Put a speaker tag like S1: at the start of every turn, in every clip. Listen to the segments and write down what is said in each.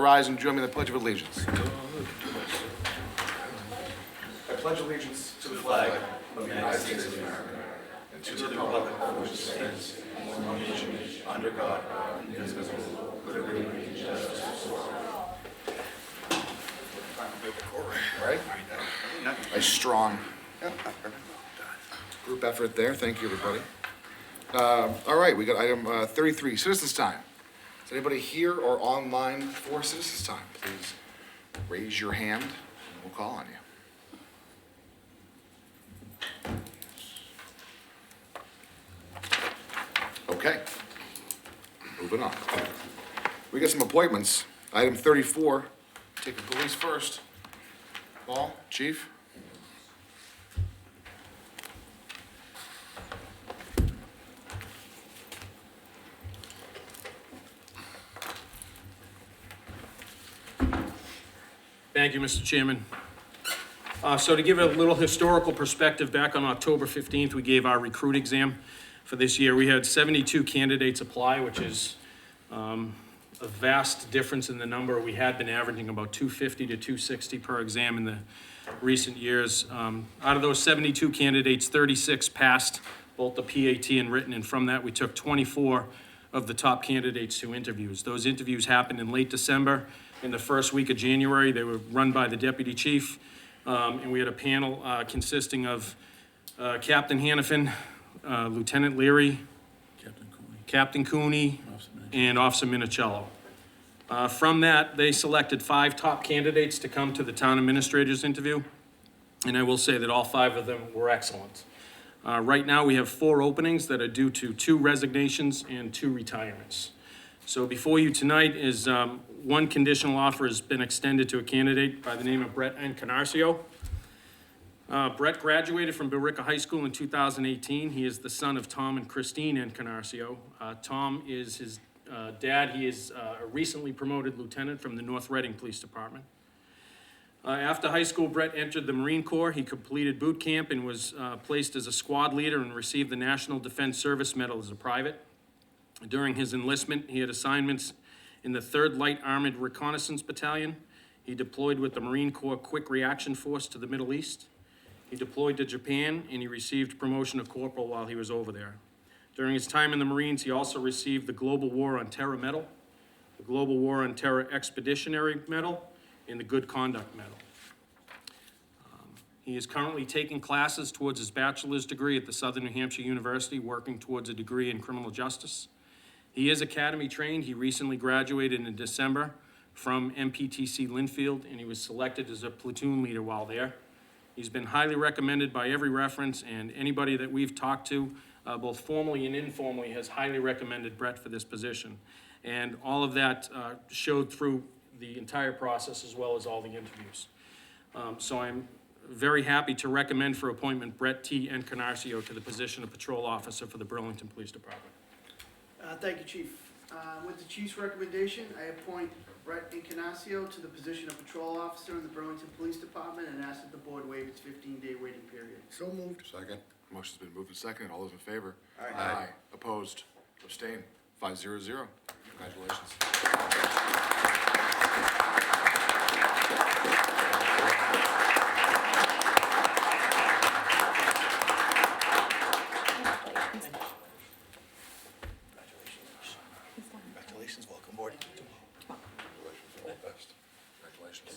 S1: Rise and join me in the Pledge of Allegiance. I pledge allegiance to the flag of the United States of America and to the republic for which it stands, one nation, under God, indivisible, with liberty and justice for all. Right? A strong group effort there. Thank you, everybody. All right, we got item 33, Citizens Time. Is anybody here or online for Citizens Time? Please raise your hand and we'll call on you. Okay, moving on. We got some appointments. Item 34, taking police first. Paul, Chief?
S2: Thank you, Mr. Chairman. So to give a little historical perspective, back on October 15th, we gave our recruit exam for this year. We had 72 candidates apply, which is a vast difference in the number. We had been averaging about 250 to 260 per exam in the recent years. Out of those 72 candidates, 36 passed both the PAT and written, and from that, we took 24 of the top candidates to interviews. Those interviews happened in late December. In the first week of January, they were run by the deputy chief, and we had a panel consisting of Captain Hannafin, Lieutenant Leary, Captain Cooney, and Officer Minicello. From that, they selected 5 top candidates to come to the town administrator's interview, and I will say that all 5 of them were excellent. Right now, we have 4 openings that are due to 2 resignations and 2 retirements. So before you tonight is one conditional offer has been extended to a candidate by the name of Brett Encarnacio. Brett graduated from Billerica High School in 2018. He is the son of Tom and Christine Encarnacio. Tom is his dad. He is a recently promoted lieutenant from the North Reading Police Department. After high school, Brett entered the Marine Corps. He completed boot camp and was placed as a squad leader and received the National Defense Service Medal as a private. During his enlistment, he had assignments in the 3rd Light Armored Reconnaissance Battalion. He deployed with the Marine Corps Quick Reaction Force to the Middle East. He deployed to Japan, and he received promotion of corporal while he was over there. During his time in the Marines, he also received the Global War on Terror Medal, the Global War on Terror Expeditionary Medal, and the Good Conduct Medal. He is currently taking classes towards his bachelor's degree at the Southern New Hampshire University, working towards a degree in criminal justice. He is academy trained. He recently graduated in December from MPTC Linfield, and he was selected as a platoon leader while there. He's been highly recommended by every reference, and anybody that we've talked to, both formally and informally, has highly recommended Brett for this position. And all of that showed through the entire process as well as all the interviews. So I'm very happy to recommend for appointment Brett T. Encarnacio to the position of patrol officer for the Burlington Police Department.
S3: Thank you, Chief. With the Chief's recommendation, I appoint Brett Encarnacio to the position of patrol officer in the Burlington Police Department and ask that the board waive its 15-day waiting period.
S1: So moved. Second. Motion's been moved and seconded. All those in favor?
S3: Aye.
S1: Opposed? Abstained? 5-0-0. Congratulations.
S4: Congratulations, welcome aboard.
S1: Congratulations, all the best. Congratulations.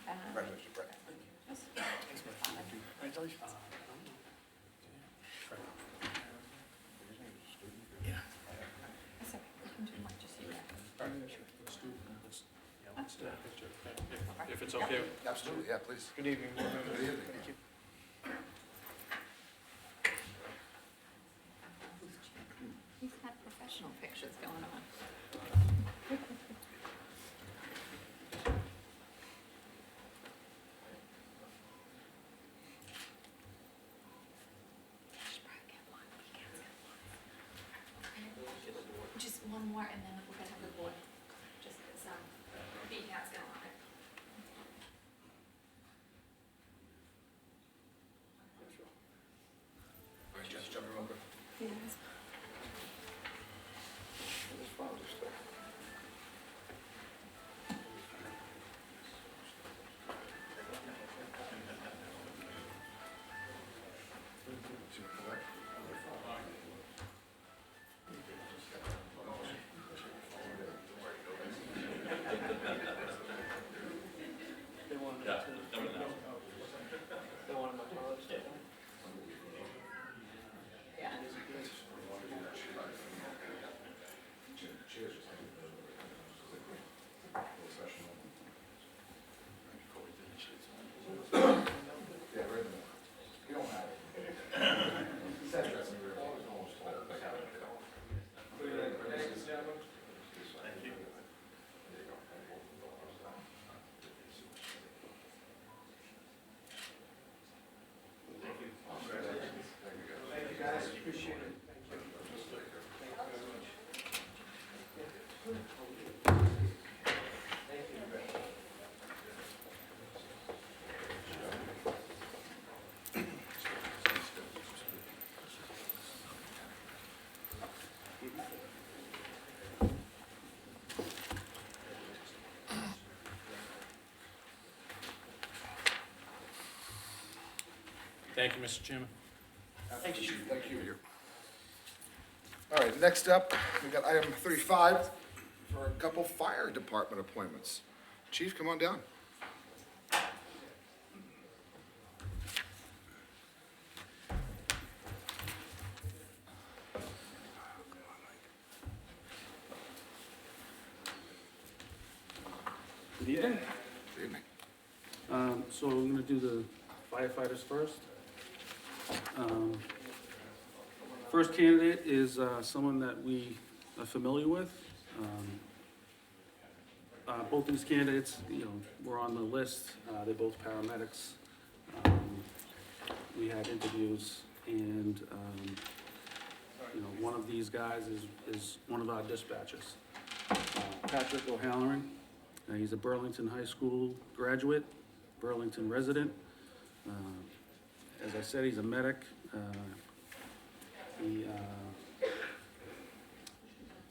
S1: Congratulations, Brett.
S4: Congratulations.
S2: If it's okay.
S1: Absolutely, yeah, please.
S4: Good evening, board members.
S1: Good evening.
S4: Thank you.
S5: He's got professional pictures going on. Should probably get one. You can't get one. Just one more, and then we're gonna have the board. Just because BCAT's gonna want it.
S3: They wanted
S1: Yeah,
S3: to.
S1: number nine.
S3: They wanted my colors.
S2: Thank you, Mr. Chairman.
S3: Thank you, Chief.
S6: Thank you. All right, next up, we got item 35 for a couple fire department appointments. Chief, come on down.
S7: Good evening.
S6: Good evening.
S7: So I'm gonna do the firefighters first. First candidate is someone that we are familiar with. Both these candidates, were on the list. They're both paramedics. We had interviews and, one of these guys is one of our dispatchers. Patrick O'Halloran. He's a Burlington High School graduate, Burlington resident. As I said, he's a medic. He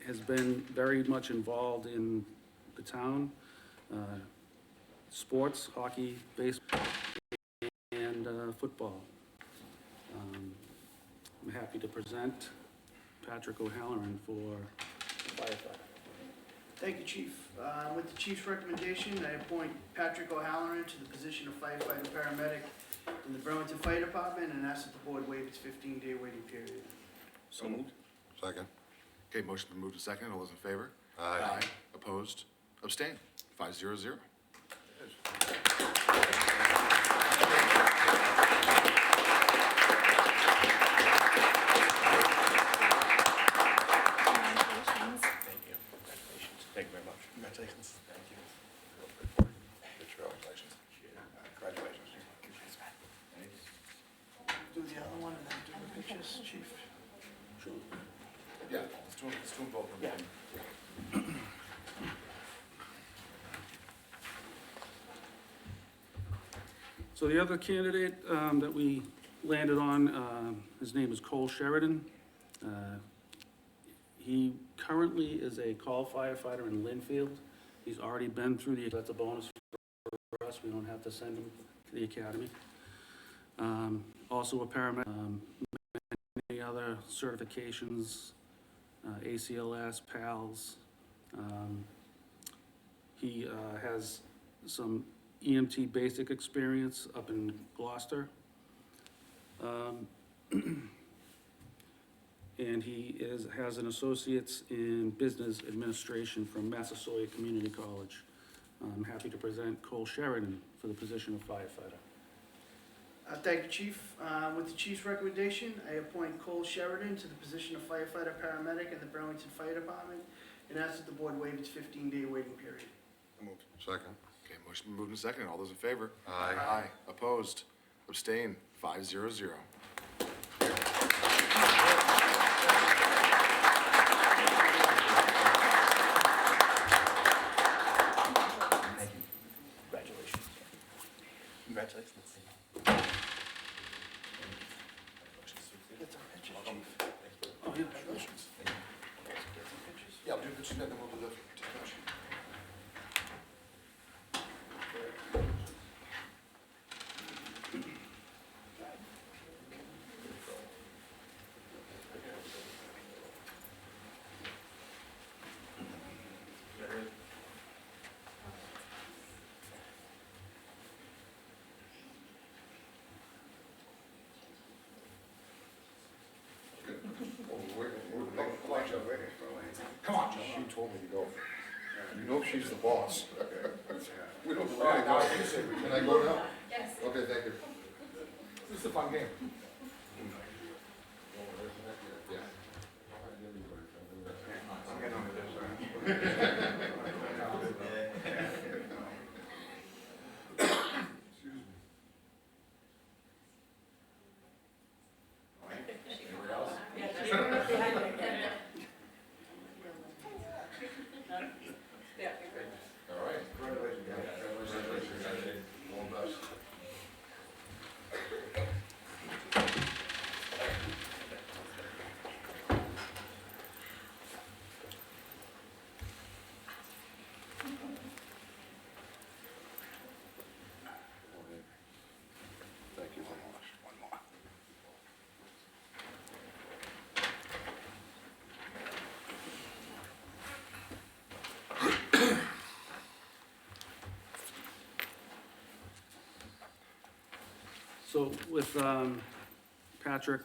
S7: has been very much involved in the town, sports, hockey, baseball, and football. I'm happy to present Patrick O'Halloran for firefighter.
S3: Thank you, Chief. With the Chief's recommendation, I appoint Patrick O'Halloran to the position of firefighter paramedic in the Burlington Fire Department and ask that the board waive its 15-day waiting period.
S6: So moved. Second. Okay, motion been moved to second. All those in favor?
S1: Aye.
S6: Opposed? Abstain? 500.
S5: Congratulations.
S4: Thank you. Congratulations. Thank you very much. Congratulations. Thank you.
S6: Congratulations. Congratulations.
S3: Do the other one and then do the pictures, Chief.
S6: Yeah, let's do them both.
S7: So the other candidate that we landed on, his name is Cole Sheridan. He currently is a call firefighter in Linfield. He's already been through that's a bonus for us, we don't have to send him to the academy. Also a paramedic, many other certifications, ACLS, PALS. He has some EMT basic experience up in Gloucester. And he has an associate's in business administration from Massasoit Community College. I'm happy to present Cole Sheridan for the position of firefighter.
S3: Thank you, Chief. With the Chief's recommendation, I appoint Cole Sheridan to the position of firefighter paramedic in the Burlington Fire Department and ask that the board waive its 15-day waiting period.
S6: So moved. Second. Okay, motion been moved to second. All those in favor?
S1: Aye.
S6: Aye. Opposed? Abstain? 500.
S4: Congratulations. Congratulations.
S3: Get some pictures, Chief.
S7: Oh, yeah.
S6: Congratulations. Yeah, we'll do pictures then we'll do the discussion. told me to go. You know she's the boss. We don't really know. Can I go now?
S5: Yes.
S6: Okay, thank you. This is a fun game. Yeah. All right. Congratulations. All the best. Thank you very much. One more.
S7: So with Patrick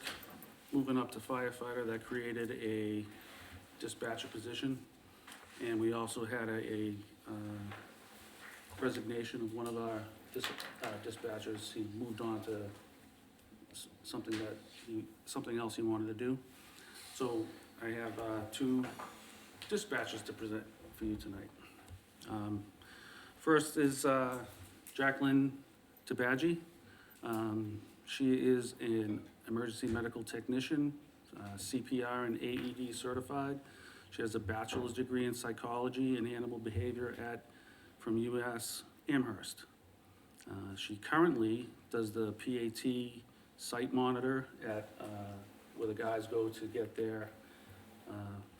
S7: moving up to firefighter, that created a dispatcher position. And we also had a resignation of one of our dispatchers. He moved on to something else he wanted to do. So I have two dispatchers to present for you tonight. First is Jacqueline Tabaji. She is an emergency medical technician, CPR and AED certified. She has a bachelor's degree in psychology and animal behavior from UMass Amherst. She currently does the PAT site monitor at where the guys go to get their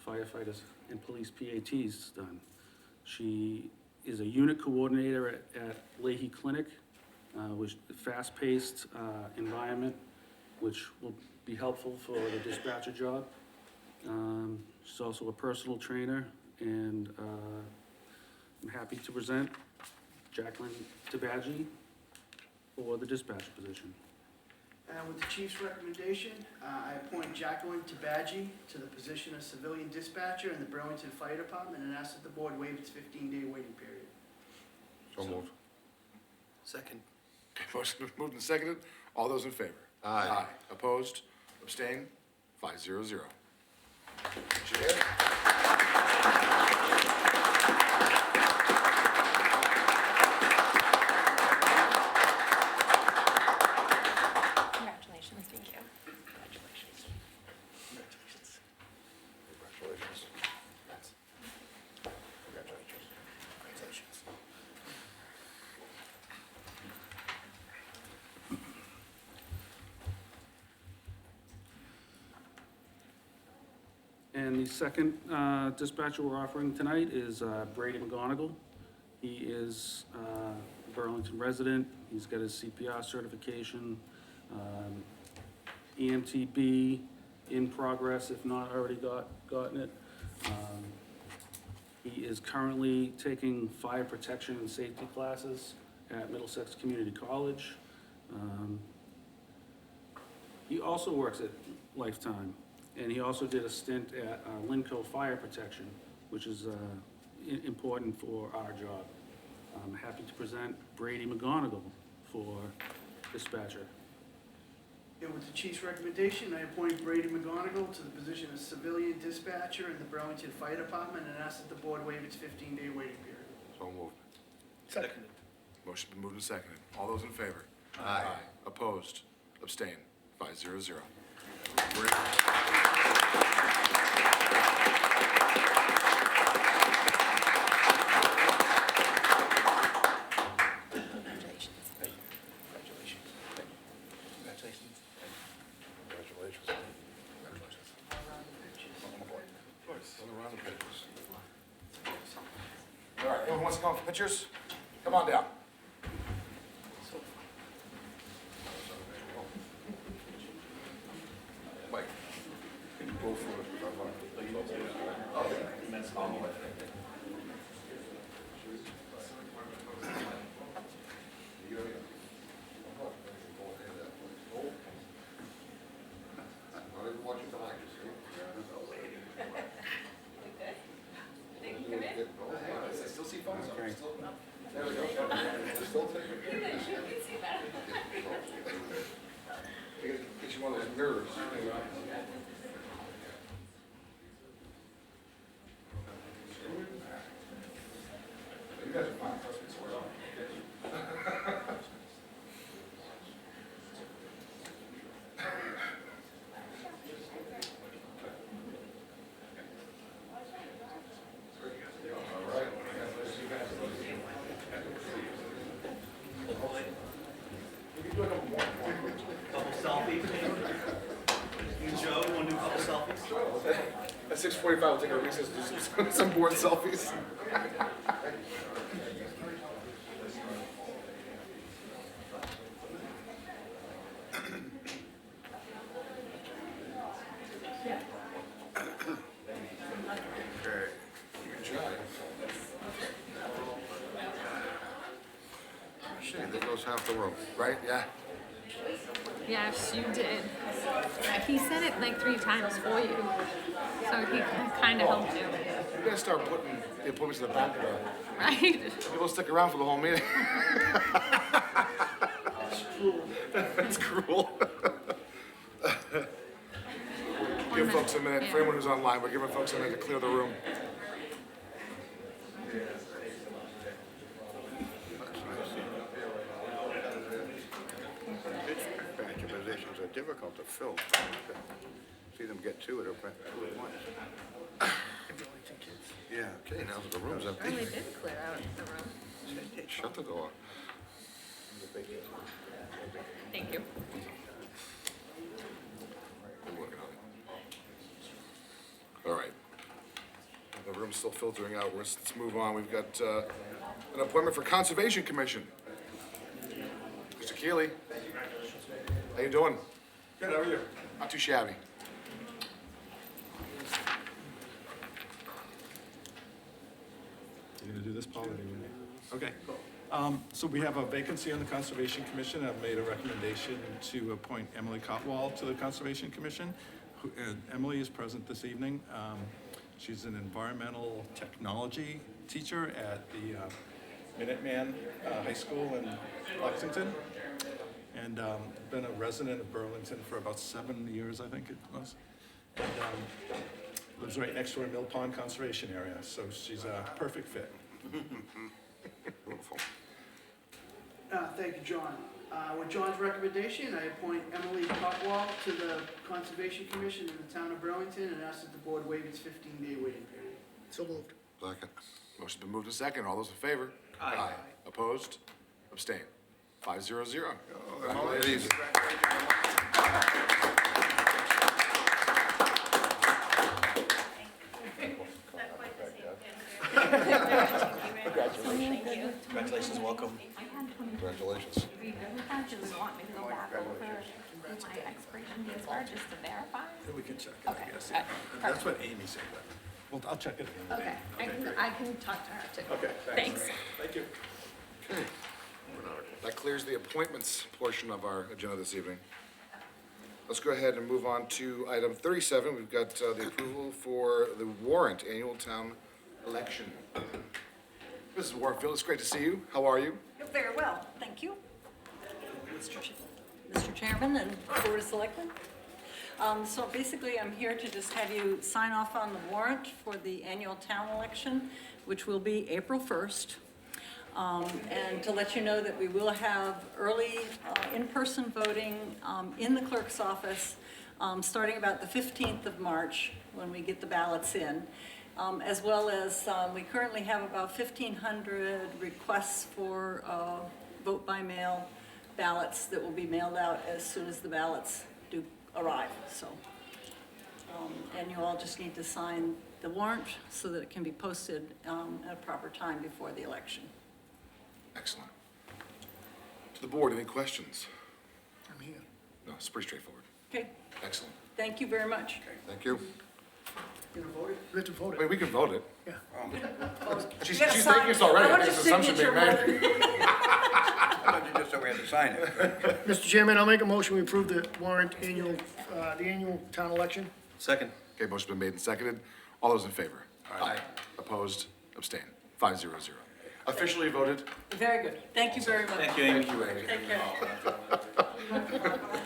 S7: firefighters and police PATs done. She is a unit coordinator at Leahy Clinic, which fast-paced environment, which will be helpful for the dispatcher job. She's also a personal trainer, and I'm happy to present Jacqueline Tabaji for the dispatcher position.
S3: And with the chief's recommendation, I appoint Jacqueline Tabaji to the position of civilian dispatcher in the Burlington Fire Department and ask that the board waive its 15-day waiting period.
S6: So moved.
S1: Second.
S6: Motion been moved and seconded. All those in favor? Aye. Opposed? Abstained? 5-0-0. Chair?
S5: Congratulations, thank you.
S1: Congratulations. Congratulations.
S6: Congratulations.
S1: Congratulations. Congratulations.
S7: And the second dispatcher we're offering tonight is Brady McGonigal. He is a Burlington resident. He's got his CPR certification, EMTB in progress, if not already gotten it. He is currently taking fire protection and safety classes at Middlesex Community College. He also works at Lifetime. And he also did a stint at Linco Fire Protection, which is important for our job. I'm happy to present Brady McGonigal for dispatcher.
S3: And with the chief's recommendation, I appoint Brady McGonigal to the position of civilian dispatcher in the Burlington Fire Department and ask that the board waive its 15-day waiting period.
S6: So moved.
S1: Seconded.
S6: Motion been moved and seconded. All those in favor?
S1: Aye.
S6: Opposed? Abstained? 5-0-0.
S5: Congratulations.
S1: Congratulations. Congratulations.
S6: Congratulations. Congratulations. Welcome aboard.
S1: Of course.
S6: Another round of pictures. All right, anyone wants to come for pictures? Come on down. Mike. Go for it. Get you one of those mirrors. You guys are fine. Trust me, it's worth it.
S1: Couple selfies. You, Joe, you want to do a couple selfies?
S6: At 6:45, we'll take a recess, do some board selfies. Shit, there goes half the room, right? Yeah.
S5: Yes, you did. He said it like 3 times for you, so he kind of helped you,
S6: You gotta start putting the appointments in the back of the,
S5: right?
S6: people stick around for the whole meeting. It's cruel. Give folks a minute, for anyone who's online, we're giving folks a minute to clear the room.
S8: Dispatcher positions are difficult to fill. See them get to it at once. Yeah.
S6: Okay, now that the room's empty,
S5: Really did clear out the room.
S6: shut the door.
S5: Thank you.
S6: We're working on it. All right. The room's still filtering out. Let's move on. We've got an appointment for Conservation Commission. Mr. Keeley. How you doing?
S1: Good, how are you?
S6: Not too shabby.
S9: You gonna do this, Paul, or do you want me? Okay. So we have a vacancy on the Conservation Commission. I've made a recommendation to appoint Emily Cotwall to the Conservation Commission. Emily is present this evening. She's an environmental technology teacher at the Minuteman High School in Lexington. And been a resident of Burlington for about 7 years, I think it was. And lives right next to our Mill Pond Conservation Area, so she's a perfect fit.
S6: Beautiful.
S3: Thank you, John. With John's recommendation, I appoint Emily Cotwall to the Conservation Commission in the town of Burlington and ask that the board waive its 15-day waiting period.
S6: So moved. Second. Motion's been moved to second. All those in favor?
S1: Aye.
S6: Opposed? Abstain. 5-0-0. Congratulations.
S1: Congratulations, welcome.
S6: Congratulations.
S5: We really just want me to go back over who my expiration dates were, just to verify?
S9: We can check it,
S5: Okay,
S9: I guess.
S5: all right,
S9: That's what Amy said, but, well, I'll check it again.
S5: Okay, I can talk to her too.
S9: Okay,
S5: Thanks.
S9: Thank you.
S6: Okay. That clears the appointments portion of our agenda this evening. Let's go ahead and move on to item 37. We've got the approval for the warrant annual town election. Mrs. Warfield, it's great to see you. How are you?
S10: Very well, thank you. Mr. Chairman and Board of Selectmen. So basically, I'm here to just have you sign off on the warrant for the annual town election, which will be April 1st. And to let you know that we will have early in-person voting in the clerk's office, starting about the 15th of March, when we get the ballots in. As well as, we currently have about 1,500 requests for vote by mail ballots that will be mailed out as soon as the ballots do arrive, so. And you all just need to sign the warrant so that it can be posted at a proper time before the election.
S6: Excellent. To the board, any questions?
S8: I'm here.
S6: No, it's pretty straightforward.
S10: Okay,
S6: Excellent.
S10: thank you very much.
S6: Thank you.
S3: You gonna vote it?
S8: We have to vote
S6: I mean, we can vote it.
S8: Yeah.
S6: She's
S10: You gotta
S6: thinking
S10: sign-
S6: it's already.
S10: I want
S6: There's
S10: your
S6: an assumption being
S10: signature,
S6: made.
S8: I thought you just said we had to sign it.
S11: Mr. Chairman, I'll make a motion, we approve the warrant annual, the annual town election.
S1: Second.
S6: Okay, motion's been made and seconded. All those in favor?
S1: Aye.
S6: Opposed? Abstain. 5-0-0.
S1: Officially voted.
S10: Very good. Thank you very much.
S1: Thank you, Amy. Thank you, Amy.
S10: Take care.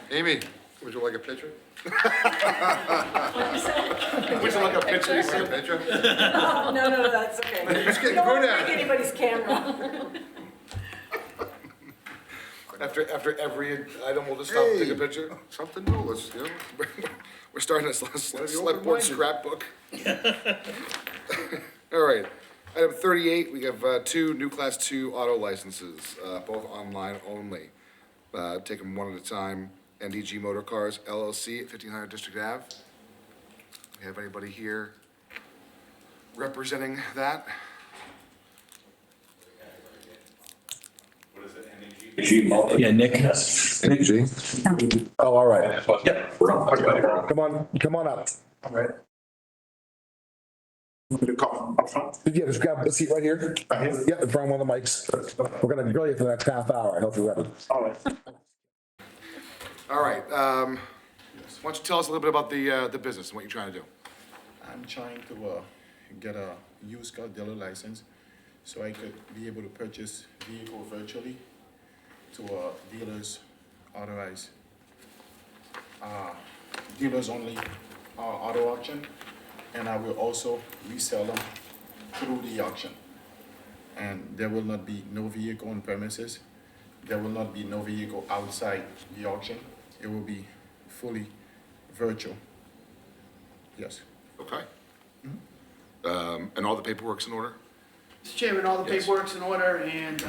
S6: Amy, would you like a picture?
S10: What'd you say?
S1: Would you like a picture?
S6: Want a picture?
S10: No, that's okay.
S6: It's getting
S10: Don't want
S6: good
S10: to
S6: at
S10: take
S6: it.
S10: anybody's camera.
S6: After every item, we'll just stop and take a
S8: Hey.
S6: picture?
S8: Something new, let's, you know,
S6: We're starting this
S8: Whatever you
S6: select board
S8: open-minded.
S6: scrapbook. All right, item 38, we have two new Class 2 auto licenses, both online only. Take them one at a time. NDG Motor Cars LLC at 1500 District Ave. We have anybody here representing that?
S12: Yeah, Nick.
S13: Oh, all right.
S12: Yep.
S13: Come on up.
S12: All right.
S13: Yeah, just grab a seat right here. Yeah, in front of one of the mics. We're gonna grill you for the next half hour. I hope you're ready.
S12: All right.
S6: All right, why don't you tell us a little bit about the business and what you're trying to do?
S9: I'm trying to get a used car dealer license so I could be able to purchase vehicle virtually to dealers authorized, dealers only auto auction, and I will also resell them through the auction. And there will not be no vehicle on premises. There will not be no vehicle outside the auction. It will be fully virtual. Yes.
S6: Okay. And all the paperwork's in order?
S3: Mr. Chairman, all the
S9: Yes.
S3: paperwork's in order, and,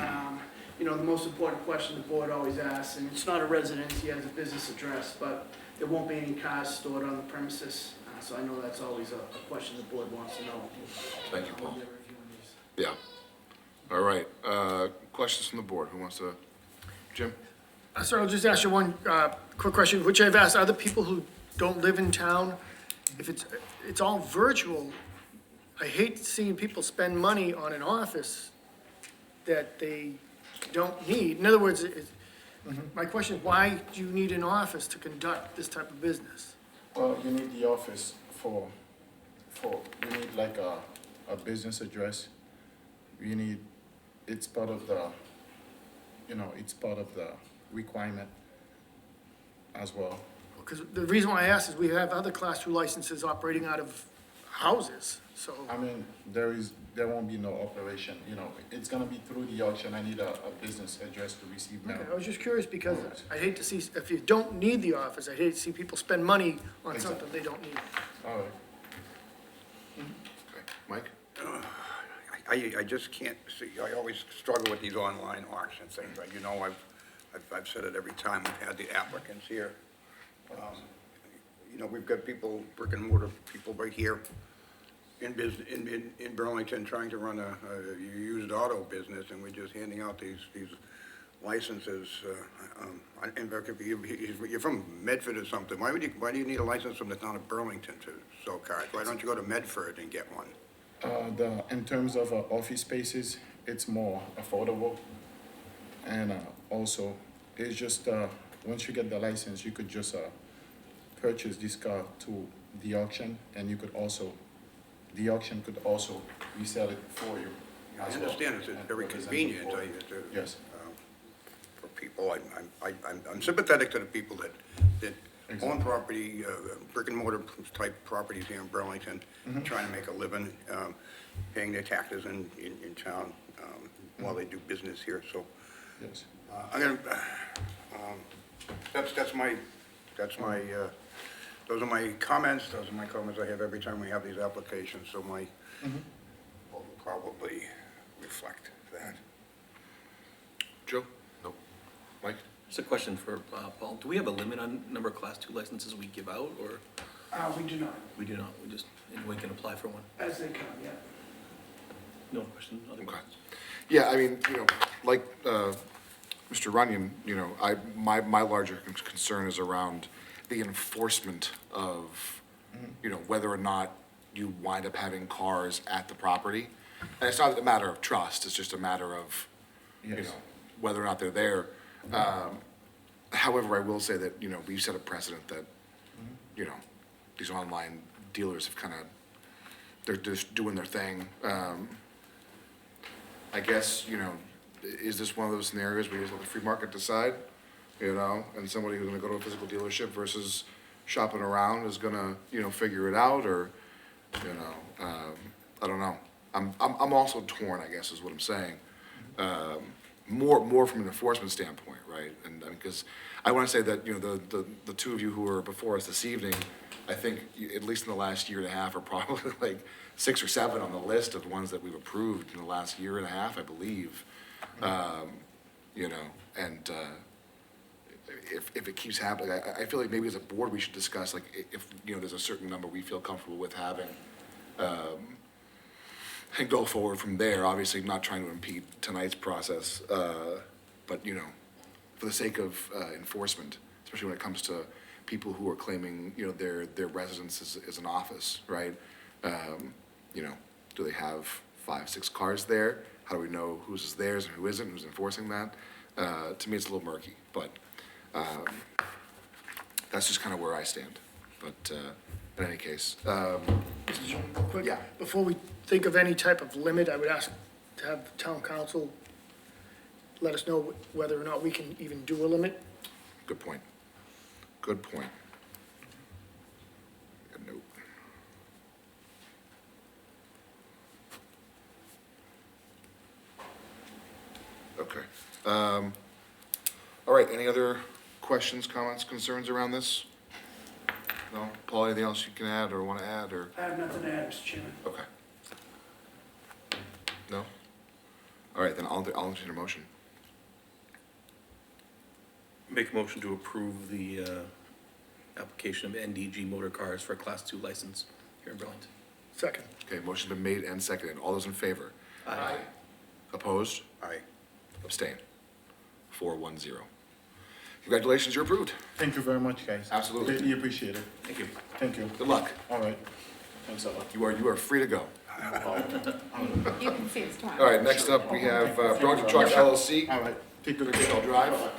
S3: you know, the most important question the board always asks, and it's not a residence, he has a business address, but there won't be any cars stored on the premises, so I know that's always a question the board wants to know.
S6: Thank you, Paul.
S3: When they're reviewing these.
S6: Yeah. All right, questions from the board? Who wants to? Jim?
S11: Sir, I'll just ask you one quick question, which I've asked other people who don't live in town. If it's all virtual, I hate seeing people spend money on an office that they don't need. In other words, my question is, why do you need an office to conduct this type of business?
S9: Well, you need the office for, you need like a business address. You need, it's part of the, you know, it's part of the requirement as well.
S11: Because the reason why I ask is we have other Class 2 licenses operating out of houses, so.
S9: I mean, there won't be no operation, you know, it's gonna be through the auction. I need a business address to receive mail.
S11: Okay, I was just curious because I hate to see, if you don't need the office, I hate to see people spend money on something they don't need.
S9: All right.
S6: Okay. Mike?
S8: I just can't see, I always struggle with these online auction things, you know, I've said it every time we've had the applicants here. You know, we've got people, brick and mortar people right here in business, in Burlington, trying to run a used auto business, and we're just handing out these licenses. And you're from Medford or something, why do you need a license from the town of Burlington to sell cars? Why don't you go to Medford and get one?
S9: In terms of office spaces, it's more affordable. And also, it's just, once you get the license, you could just purchase this car to the auction, and you could also, the auction could also resell it for you.
S8: I
S9: as well,
S8: understand it's
S9: and
S8: very
S9: represent
S8: convenient,
S9: for you. Yes.
S8: For people, I'm sympathetic to the people that own
S9: Exactly.
S8: property, brick and mortar type properties here in Burlington, trying to make a living, paying their taxes in town, while they do business here, so.
S9: Yes.
S8: I'm gonna, that's my, those are my comments I have every time we have these applications, so my vote will probably reflect that.
S6: Joe? No. Mike?
S1: Just a question for Paul. Do we have a limit on number of Class 2 licenses we give out, or
S3: We do not,
S1: we do not? We just, anyone can apply for one?
S3: as they come, yeah.
S1: No question, other
S6: Okay.
S1: questions?
S6: Yeah, I mean, you know, like, Mr. Runyon, you know, my larger concern is around the enforcement of, you know, whether or not you wind up having cars at the property. And it's not a matter of trust, it's just a matter of, you
S9: Yes.
S6: know, whether or not they're there. However, I will say that, you know, we've set a precedent that, you know, these online dealers have kind of, they're just doing their thing. I guess, you know, is this one of those scenarios where you just let the free market decide? You know, and somebody who's gonna go to a physical dealership versus shopping around is gonna, you know, figure it out, or, you know, I don't know. I'm also torn, I guess, is what I'm saying. More from an enforcement standpoint, right? And, I mean, because I wanna say that, you know, the two of you who are before us this evening, I think, at least in the last year and a half, are probably like 6 or 7 on the list of ones that we've approved in the last year and a half, I believe. You know, and, if it keeps happening, I feel like maybe as a board, we should discuss, like, if, you know, there's a certain number we feel comfortable with having, and go forward from there, obviously not trying to impede tonight's process, but, you know, for the sake of, enforcement, especially when it comes to people who are claiming, you know, their residence is an office, right? You know, do they have 5, 6 cars there? How do we know whose is theirs and who isn't, who's enforcing that? To me, it's a little murky, but, that's just kind of where I stand. But, in any case,
S11: Quick,
S6: yeah.
S11: before we think of any type of limit, I would ask to have the town council let us know whether or not we can even do a limit.
S6: Good point. Good point. A note. Okay. All right, any other questions, comments, concerns around this? No? Paul, anything else you can add or want to add, or?
S3: I have nothing to add, Mr. Chairman.
S6: Okay. No? All right, then I'll entertain a motion.
S4: Make a motion to approve the application of NDG Motor Cars for a Class 2 license here in Burlington.
S11: Second.
S6: Okay, motion's been made and seconded. All those in favor?
S4: Aye.
S6: Opposed?
S8: Aye.
S6: Abstain. 4-1-0. Congratulations, you're approved.
S9: Thank you very much, guys.
S6: Absolutely.
S9: Greatly appreciate it.
S6: Thank you.
S9: Thank you.
S6: Good luck.
S9: All right. Thanks a lot.
S6: You are free to go.
S5: You can see us tomorrow.
S6: All right, next up, we have Burlington Truck LLC,
S9: All right. Take good
S6: Michelle
S9: care.
S6: Drive.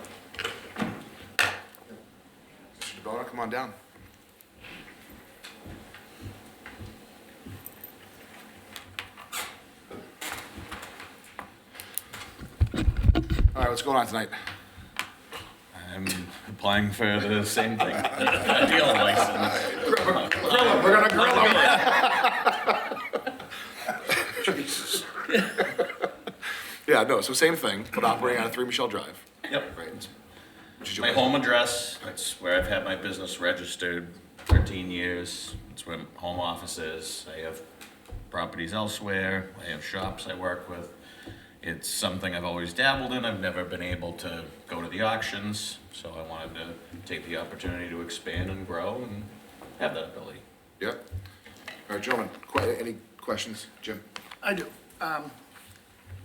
S6: Mr. DeBona, come on down. All right, what's going on tonight?
S14: I'm applying for the same thing, a dealer license.
S6: Grill him, we're gonna grill him. Jesus. Yeah, no, so same thing, but operating out of 3 Michelle Drive.
S14: Yep.
S6: Right. Which is your
S14: My home address, that's where I've had my business registered 13 years. It's where my home office is. I have properties elsewhere. I have shops I work with. It's something I've always dabbled in. I've never been able to go to the auctions, so I wanted to take the opportunity to expand and grow and have that ability.
S6: Yep. All right, gentlemen, any questions? Jim?
S11: I do.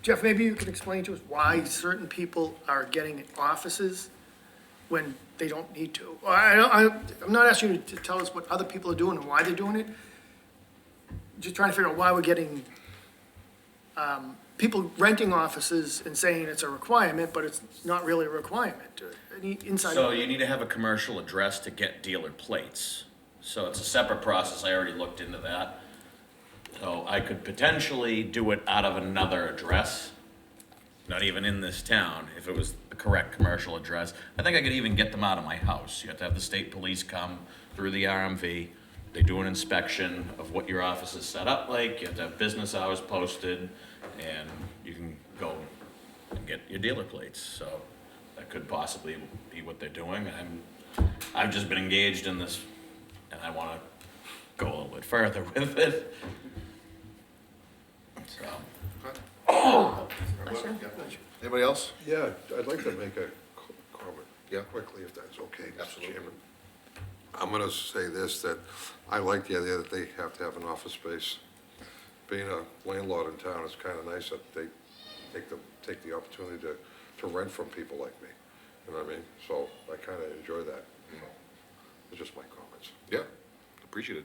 S11: Jeff, maybe you can explain to us why certain people are getting offices when they don't need to. Well, I'm not asking you to tell us what other people are doing and why they're doing it. Just trying to figure out why we're getting, people renting offices and saying it's a requirement, but it's not really a requirement. Any insight?
S14: So you need to have a commercial address to get dealer plates. So it's a separate process. I already looked into that. So I could potentially do it out of another address, not even in this town, if it was the correct commercial address. I think I could even get them out of my house. You have to have the state police come through the RMV. They do an inspection of what your office is set up like. You have to have business hours posted, and you can go and get your dealer plates. So that could possibly be what they're doing. I've just been engaged in this, and I want to go a little bit further with it. So,
S6: Anybody else?
S15: Yeah, I'd like to make a comment.
S6: Yeah.
S15: Quickly, if that's okay, Mr.
S6: Absolutely.
S15: Chairman. I'm gonna say this, that I like the idea that they have to have an office space. Being a landlord in town, it's kinda nice that they take the opportunity to rent from people like me. You know what I mean? So I kinda enjoy that, you know. It's just my comments.
S6: Yeah, appreciate it.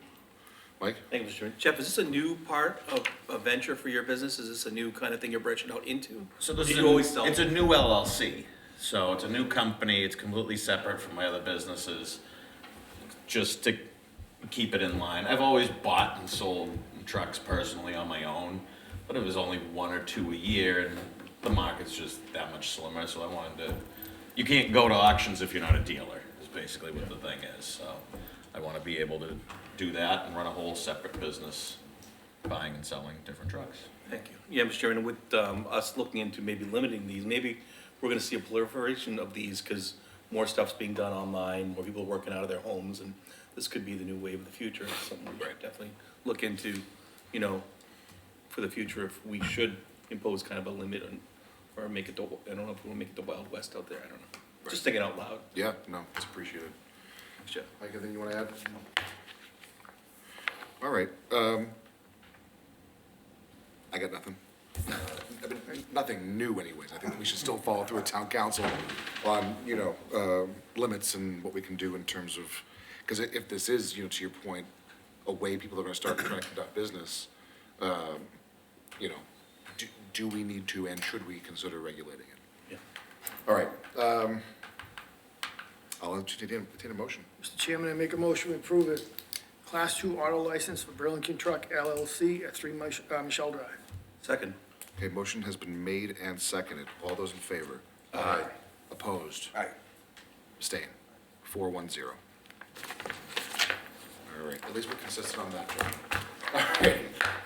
S6: Mike?
S4: Thank you, Mr. Chairman. Jeff, is this a new part of a venture for your business? Is this a new kind of thing you're branching out into?
S14: so this
S4: Did
S14: is
S4: you always sell?
S14: it's a new LLC. So it's a new company. It's completely separate from my other businesses, just to keep it in line. I've always bought and sold trucks personally on my own, but it was only 1 or 2 a year, and the market's just that much slimmer, so I wanted to, you can't go to auctions if you're not a dealer, is basically what the thing is, so I wanna be able to do that and run a whole separate business, buying and selling different trucks.
S4: Thank you. Yeah, Mr. Chairman, with us looking into maybe limiting these, maybe we're gonna see a proliferation of these because more stuff's being done online, more people are working out of their homes, and this could be the new wave of the future. It's something we should definitely look into, you know, for the future, if we should impose kind of a limit on, or make it, I don't know if we wanna make it the Wild West out there, I don't know. Just thinking out loud.
S6: Yeah, no, it's appreciated.
S4: Jeff.
S6: Mike, anything you wanna add? All right, I got nothing. I mean, nothing new anyways. I think we should still follow through with town council on, you know, limits and what we can do in terms of, because if this is, you know, to your point, a way people are gonna start trying to conduct business, you know, do we need to and should we consider regulating it?
S4: Yeah.
S6: All right, I'll entertain a motion.
S11: Mr. Chairman, I make a motion to approve a Class 2 auto license for Burlington Truck LLC at 3 Michelle Drive.
S4: Second.
S6: Okay, motion has been made and seconded. All those in favor?
S8: Aye.
S6: Opposed?
S8: Aye.
S6: Abstain? 4-1-0. All right, at least we're consistent on that, John. All right.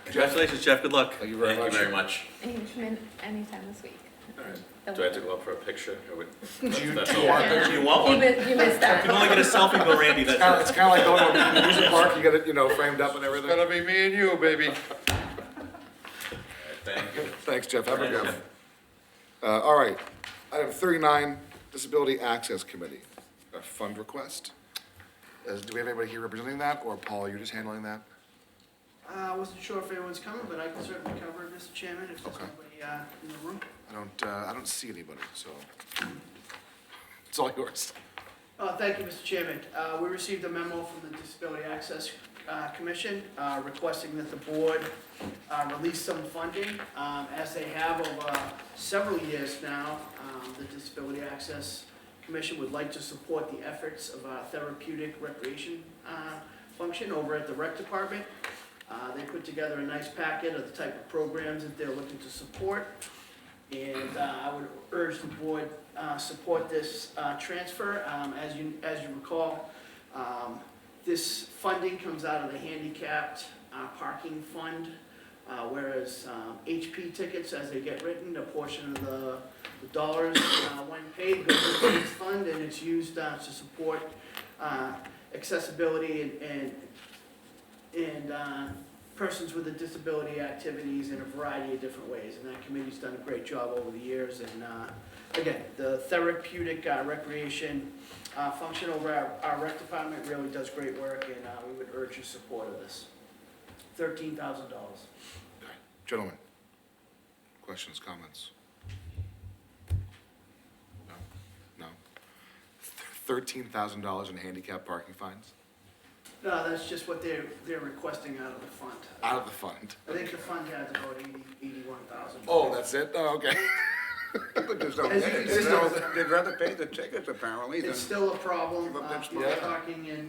S4: Congratulations, Jeff, good luck.
S6: Thank you very much.
S14: much.
S5: And you can come in anytime this week.
S14: Do I have to go up for a picture, or would?
S6: Do you
S14: That's
S6: want
S14: all.
S6: a picture?
S4: You want one?
S5: You missed that.
S4: You can only get a selfie, Bill Randy,
S6: It's
S4: that's it.
S6: kinda like going to an amusement park, you get it, you know, framed up and everything.
S15: Gonna be me and you, baby.
S14: Thank you.
S6: Thanks, Jeff, have a good one. All right, item 39, Disability Access Committee, a fund request. Do we have anybody here representing that, or Paul, are you just handling that?
S3: I wasn't sure if anyone's coming, but I can certainly cover it, Mr. Chairman, if there's
S6: Okay.
S3: nobody in the room.
S6: I don't see anybody, so it's all yours.
S3: Thank you, Mr. Chairman. We received a memo from the Disability Access Commission requesting that the board release some funding. As they have over several years now, the Disability Access Commission would like to support the efforts of our therapeutic recreation function over at the rec department. They put together a nice packet of the type of programs that they're looking to support. And I would urge the board support this transfer. As you recall, this funding comes out of the handicapped parking fund, whereas HP tickets, as they get written, a portion of the dollars when paid goes into this fund, and it's used to support accessibility and persons with a disability activities in a variety of different ways, and that committee's done a great job over the years. And again, the therapeutic recreation function over our rec department really does great work, and we would urge your support of this. $13,000.
S6: Gentlemen, questions, comments? No? No? $13,000 in handicap parking fines?
S3: No, that's just what they're requesting out of the fund.
S6: Out of the fund?
S3: I think the fund has about 81,000.
S6: Oh, that's it? Oh, okay.
S8: People just don't
S3: As
S8: pay
S3: you
S8: it.
S3: can see-
S8: They'd rather pay the tickets apparently than.
S3: It's still a problem,
S8: Give up their
S3: people
S6: spot.
S3: parking in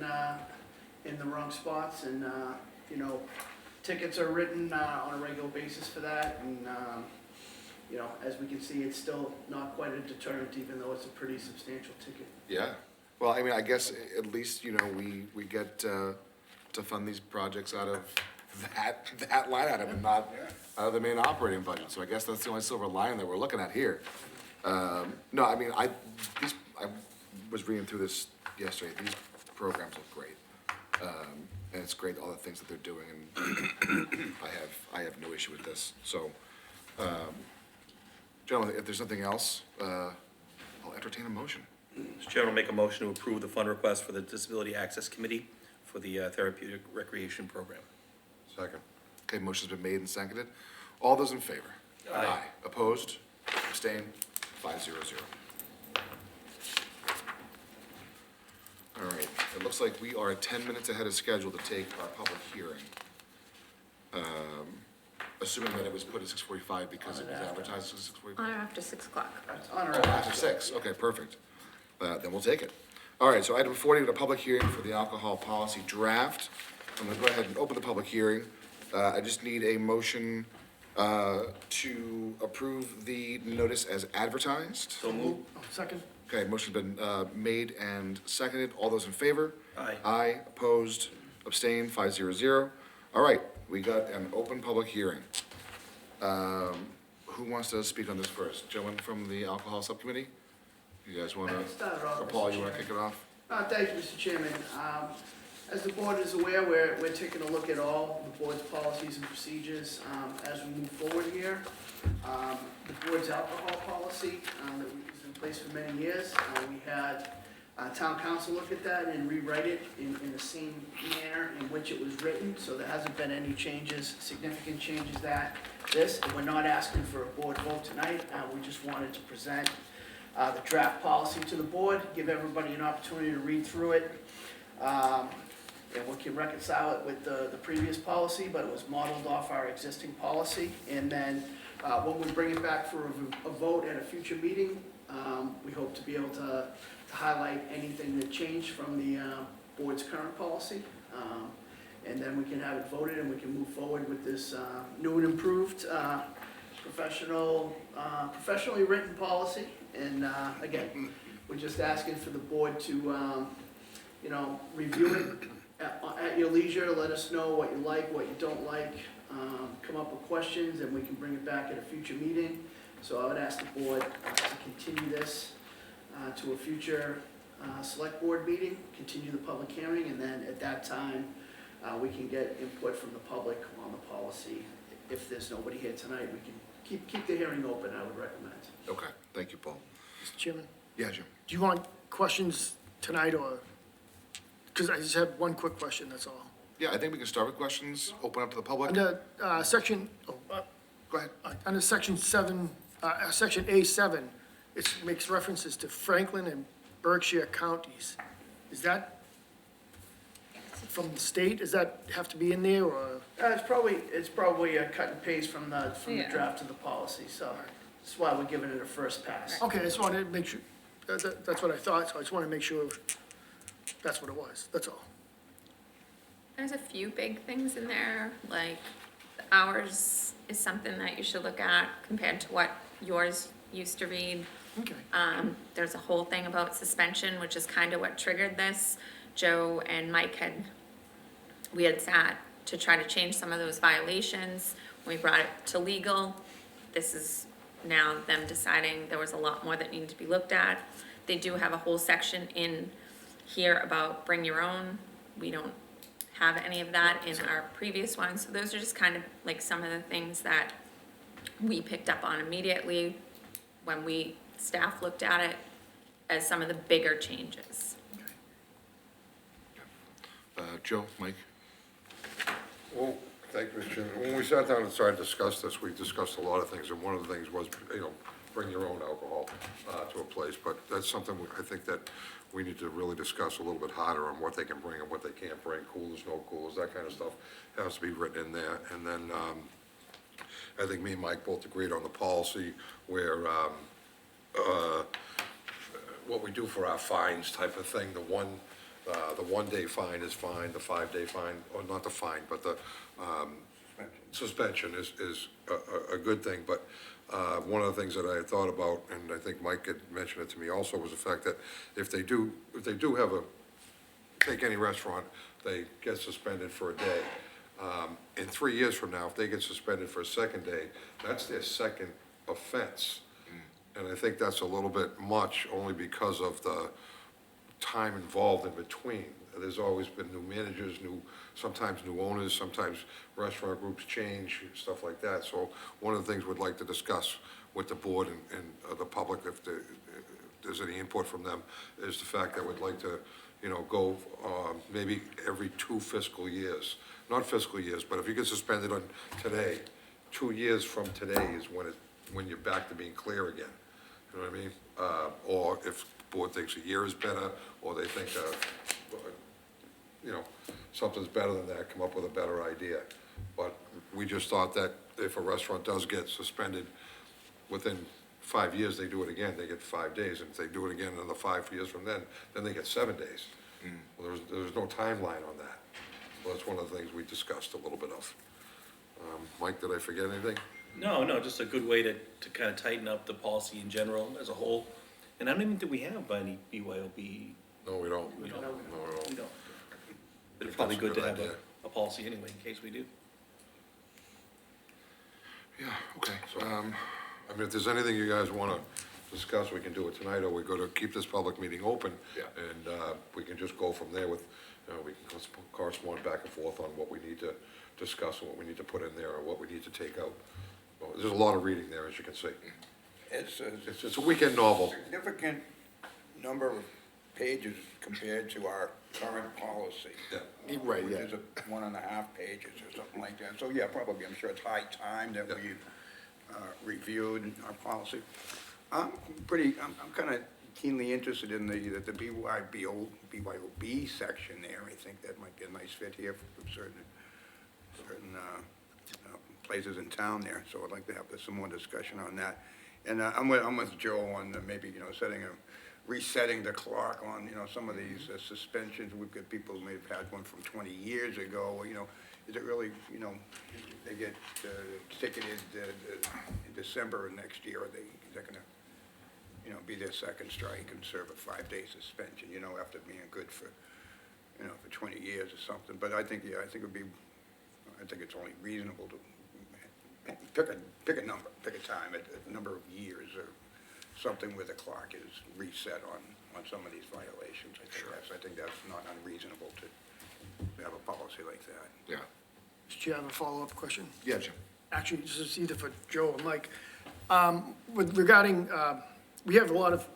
S3: the wrong spots, and, you know, tickets are written on a regular basis for that, and, you know, as we can see, it's still not quite a deterrent, even though it's a pretty substantial ticket.
S6: Yeah. Well, I mean, I guess at least, you know, we get to fund these projects out of that line item and not out of the main operating budget. So I guess that's the only silver lining that we're looking at here. No, I mean, I was reading through this yesterday. These programs look great. And it's great, all the things that they're doing, and I have no issue with this. So, gentlemen, if there's nothing else, I'll entertain a motion.
S4: Mr. Chairman, I'll make a motion to approve the fund request for the Disability Access Committee for the therapeutic recreation program.
S15: Second.
S6: Okay, motion's been made and seconded. All those in favor?
S4: Aye.
S6: Opposed? Abstained? 5-0-0. All right, it looks like we are 10 minutes ahead of schedule to take our public hearing. Assuming that it was put at 6:45 because it was advertised as 6:45?
S5: On or after 6 o'clock.
S3: On or
S6: Oh, after 6, okay, perfect. Then we'll take it. All right, so item 40, a public hearing for the alcohol policy draft. I'm gonna go ahead and open the public hearing. I just need a motion to approve the notice as advertised.
S4: So move.
S11: Oh, second?
S6: Okay, motion's been made and seconded. All those in favor?
S4: Aye.
S6: Aye, opposed, abstained, 500. All right, we got an open public hearing. Who wants to speak on this first? Gentleman from the Alcohol Subcommittee? You guys want to,
S3: Start it off,
S6: or
S3: Mr.
S6: Paul, you want to
S3: Chairman.
S6: kick it off?
S3: Thank you, Mr. Chairman. As the board is aware, we're taking a look at all the board's policies and procedures as we move forward here. The board's alcohol policy that was in place for many years, we had town council look at that and rewrite it in the same manner in which it was written, so there hasn't been any changes, significant changes and we're not asking for a board vote tonight, we just wanted to present the draft policy to the board, give everybody an opportunity to read through it. And we can reconcile it with the previous policy, but it was modeled off our existing policy. And then when we bring it back for a vote at a future meeting, we hope to be able to highlight anything that changed from the board's current policy. And then we can have it voted and we can move forward with this new and improved professionally written policy. And again, we're just asking for the board to, review it at your leisure. Let us know what you like, what you don't like, come up with questions, and we can bring it back at a future meeting. So I would ask the board to continue this to a future select board meeting, continue the public hearing, and then at that time, we can get input from the public on the policy. If there's nobody here tonight, we can keep the hearing open, I would recommend.
S6: Okay, thank you, Paul.
S11: Mr. Chairman,
S6: Yeah, Jim?
S11: do you want questions tonight, or, because I just have one quick question, that's all.
S6: Yeah, I think we can start with questions, open up to the public.
S11: Under section,
S6: Go ahead.
S11: under section 7, section A7, it makes references to Franklin and Berkshire counties. Is that from the state? Does that have to be in there, or?
S3: It's probably a cut and paste from the
S5: Yeah.
S3: draft of the policy, so that's why we're giving it a first pass.
S11: Okay, I just wanted to make sure, that's what I thought, so I just wanted to make sure that's what it was, that's all.
S5: There's a few big things in there, like ours is something that you should look at compared to what yours used to read.
S11: Okay.
S5: There's a whole thing about suspension, which is kind of what triggered this. Joe and Mike we had sat to try to change some of those violations. We brought it to legal. This is now them deciding there was a lot more that needed to be looked at. They do have a whole section in here about bring your own. We don't have any of that in our previous ones. So those are just kind of like some of the things that we picked up on immediately when staff looked at it as some of the bigger changes.
S6: Joe, Mike?
S15: Well, thank you, Mr. Chairman. When we sat down and started to discuss this, we discussed a lot of things, and one of the things was, bring your own alcohol to a place, but that's something I think that we need to really discuss a little bit harder on what they can bring and what they can't bring, coolers, no coolers, that kind of stuff has to be written in there. And then, I think me and Mike both agreed on the policy where, what we do for our fines type of thing, the 1 day fine is fine, the 5 day fine, or not the fine, but the, suspension is a good thing, but, one of the things that I had thought about, and I think Mike had mentioned it to me also, was the fact that if they do take any restaurant, they get suspended for a day. In 3 years from now, if they get suspended for a second day, that's their second offense. And I think that's a little bit much, only because of the time involved in between. There's always been new managers, sometimes new owners, sometimes restaurant groups change, stuff like that. So one of the things we'd like to discuss with the board and the public, if there's any input from them, is the fact that we'd like to, go maybe every 2 fiscal years. Not fiscal years, but if you get suspended on today, 2 years from today is when you're back to being clear again. You know what I mean? Or if the board thinks a year is better, or they think, something's better than that, come up with a better idea. But we just thought that if a restaurant does get suspended, within 5 years, they do it again, they get 5 days. And if they do it again another 5 years from then they get 7 days. Well, there's no timeline on that. So that's one of the things we discussed a little bit of. Mike, did I forget anything?
S4: No, just a good way to kind of tighten up the policy in general as a whole. And I don't even think we have any BYOB.
S15: No, we don't.
S4: We don't.
S15: No,
S4: We
S15: we don't.
S4: don't. But it's probably
S15: That's a
S4: good to
S15: good
S4: have
S15: idea.
S4: a policy anyway, in case we do.
S6: Yeah, okay.
S15: I mean, if there's anything you guys want to discuss, we can do it tonight, or we're going to keep this public meeting open.
S6: Yeah.
S15: And we can just go from there with, we can correspond back and forth on what we need to discuss, and what we need to put in there, or what we need to take out. Well, there's a lot of reading there, as you can see. It's a weekend novel.
S8: significant number of pages compared to our current policy.
S15: Yeah.
S6: Right,
S8: Which
S6: yeah.
S8: is 1.5 pages or something like that. So, yeah, probably, I'm sure it's high time that we reviewed our policy. I'm kind of keenly interested in the BYOB section there. I think that might be a nice fit here for certain places in town there, so I'd like to have some more discussion on that. And I'm with Joe on maybe, resetting the clock on, some of these suspensions. We've got people who may have had one from 20 years ago, is it really, they get ticketed in December of next year, is that gonna, be their second strike and serve a 5-day suspension, after being good for 20 years or something. But I think it's only reasonable to pick a number, pick a time, a number of years or something where the clock is reset on some of these violations. I think that's not unreasonable to have a policy like that.
S6: Yeah.
S11: Mr. Chair, I have a follow-up question.
S6: Yeah, Jim.
S11: Actually, this is either for Joe or Mike. Regarding, we have a lot of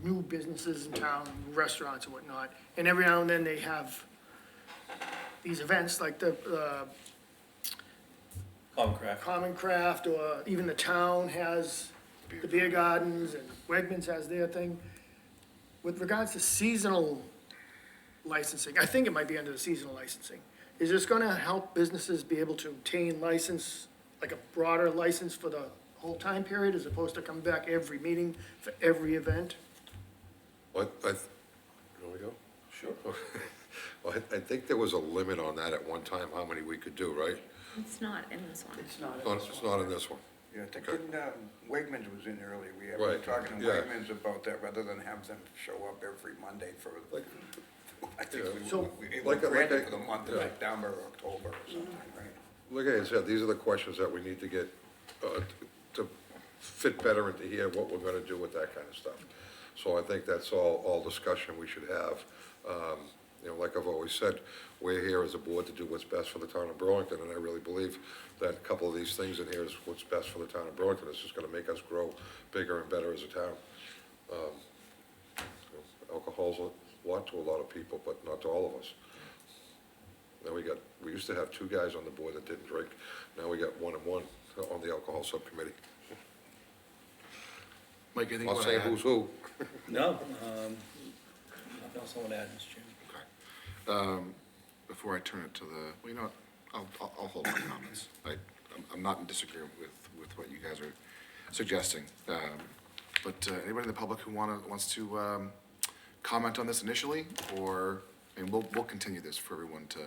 S11: new businesses in town, restaurants and whatnot, and every now and then they have these events like the Common Craft, or even the town has the beer gardens, and Wegmans has their thing. With regards to seasonal licensing, I think it might be under the seasonal licensing. Is this gonna help businesses be able to obtain license, like a broader license for the whole time period, as opposed to coming back every meeting for every event?
S15: What, you want me to go? Sure. Well, I think there was a limit on that at one time, how many we could do, right?
S5: It's not in this one.
S3: It's not.
S15: It's not in this one.
S8: Yeah, I think Wegmans was in earlier. We were
S15: Right,
S8: talking to
S15: yeah.
S8: Wegmans about that, rather than have them show up every Monday for, I think
S11: So-
S8: we
S15: Like a-
S8: granted for the month of
S15: yeah.
S8: September or October or something, right?
S15: Like I said, these are the questions that we need to get, to fit better into here, what we're gonna do with that kind of stuff. So I think that's all discussion we should have. Like I've always said, we're here as a board to do what's best for the town of Burlington, and I really believe that a couple of these things in here is what's best for the town of Burlington. It's just gonna make us grow bigger and better as a town. Alcohol's a lot to a lot of people, but not to all of us. Now we used to have 2 guys on the board that didn't drink. Now we got 1 and 1 on the alcohol subcommittee.
S6: Mike, anything you
S15: Not
S6: want to
S15: saying
S6: add?
S15: who's who.
S4: No, nothing else I want to add, Mr. Chairman.
S6: Before I turn it to the, well, you know what, I'll hold my comments. I'm not in disagreement with what you guys are suggesting. But anybody in the public who wants to comment on this initially, or, and we'll continue this for everyone to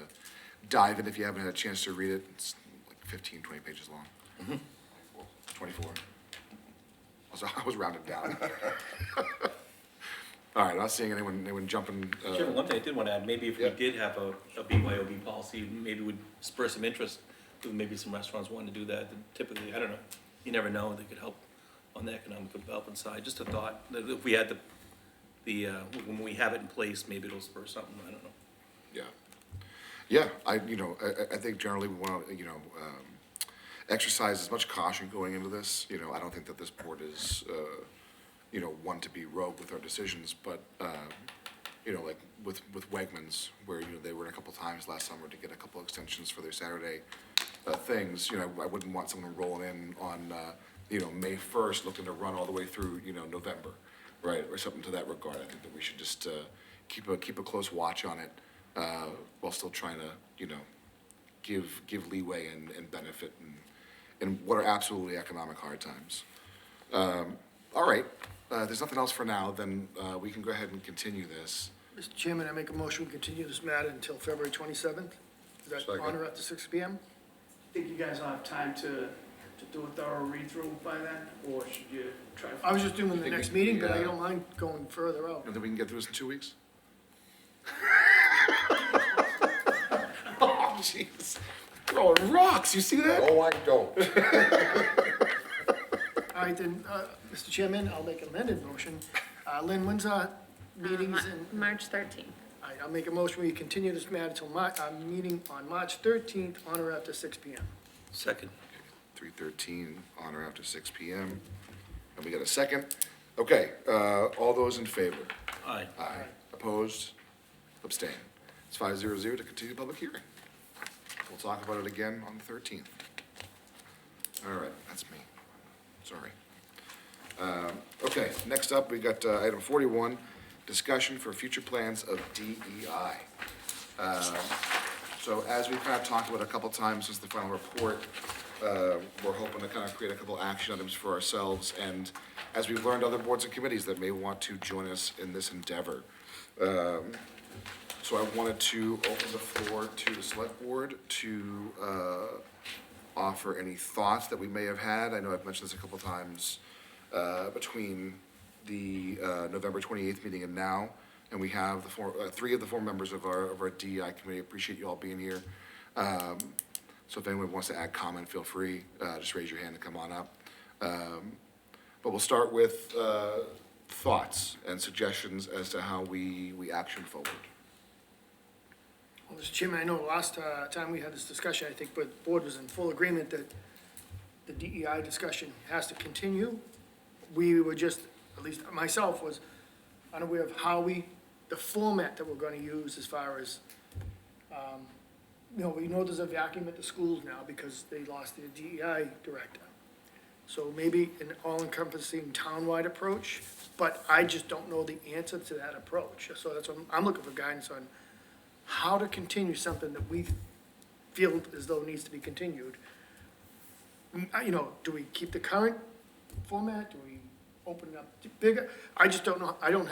S6: dive in if you haven't had a chance to read it. It's like 15, 20 pages long. 24. I was rounded down. All right, not seeing anyone jumping.
S4: Chairman, one thing I did want to add, maybe if we did have a BYOB policy, maybe would spur some interest, with maybe some restaurants wanting to do that. Typically, I don't know, you never know, they could help on the economic development side. Just a thought, that if we had when we have it in place, maybe it'll spur something, I don't know.
S6: Yeah, I think generally we want to, exercise as much caution going into this. I don't think that this board is, one to be rogue with our decisions, but, like with Wegmans, where, they were in a couple times last summer to get a couple extensions for their Saturday things, I wouldn't want someone rolling in on, May 1st, looking to run all the way through, November, right, or something to that regard. I think that we should just keep a close watch on it, while still trying to, give leeway and benefit in what are absolutely economic hard times. All right, there's nothing else for now, then we can go ahead and continue this.
S11: Mr. Chairman, I make a motion to continue this matter until February 27th. Is that
S15: Second.
S11: honor at the 6 PM?
S3: I think you guys will have time to to do a thorough read-through by then, or should you try?
S11: I was just doing the
S6: Think
S11: next
S6: we-
S11: meeting, but I
S6: yeah.
S11: don't mind going further out.
S6: And then we can get through this in 2 weeks? Oh, jeez. Throwing rocks, you see that?
S13: No, I don't.
S11: All right, then, Mr. Chairman, I'll make an amended motion. Lynn, when's our meetings in?
S5: March 13th.
S11: All right, I'll make a motion, we continue this matter till our meeting on March 13th, on or after 6 PM.
S4: Second.
S6: 3:13, on or after 6 PM. And we got a second? Okay, all those in favor?
S4: Aye.
S6: Aye. Opposed? Abstain. It's 500 to continue the public hearing. We'll talk about it again on the 13th. All right, that's me. Sorry. Okay, next up, we got item 41, discussion for future plans of DEI. So as we've kind of talked about a couple times since the final report, we're hoping to kind of create a couple action items for ourselves, and as we've learned, other boards and committees that may want to join us in this endeavor. So I wanted to open the floor to the select board to offer any thoughts that we may have had. I know I've mentioned this a couple times between the November 28th meeting and now, and we have the three of the four members of our DEI committee. Appreciate you all being here. So if anyone wants to add comment, feel free, just raise your hand and come on up. But we'll start with thoughts and suggestions as to how we action forward.
S11: Well, Mr. Chairman, I know last time we had this discussion, I think the board was in full agreement that the DEI discussion has to continue. We were just, at least myself, was unaware of the format that we're gonna use as far as, we know there's a vacuum at the schools now because they lost their DEI director. So maybe an all-encompassing townwide approach, but I just don't know the answer to that approach. So that's what I'm looking for guidance on how to continue something that we feel as though needs to be continued. Do we keep the current format? Do we open it up to bigger? I just don't know. I don't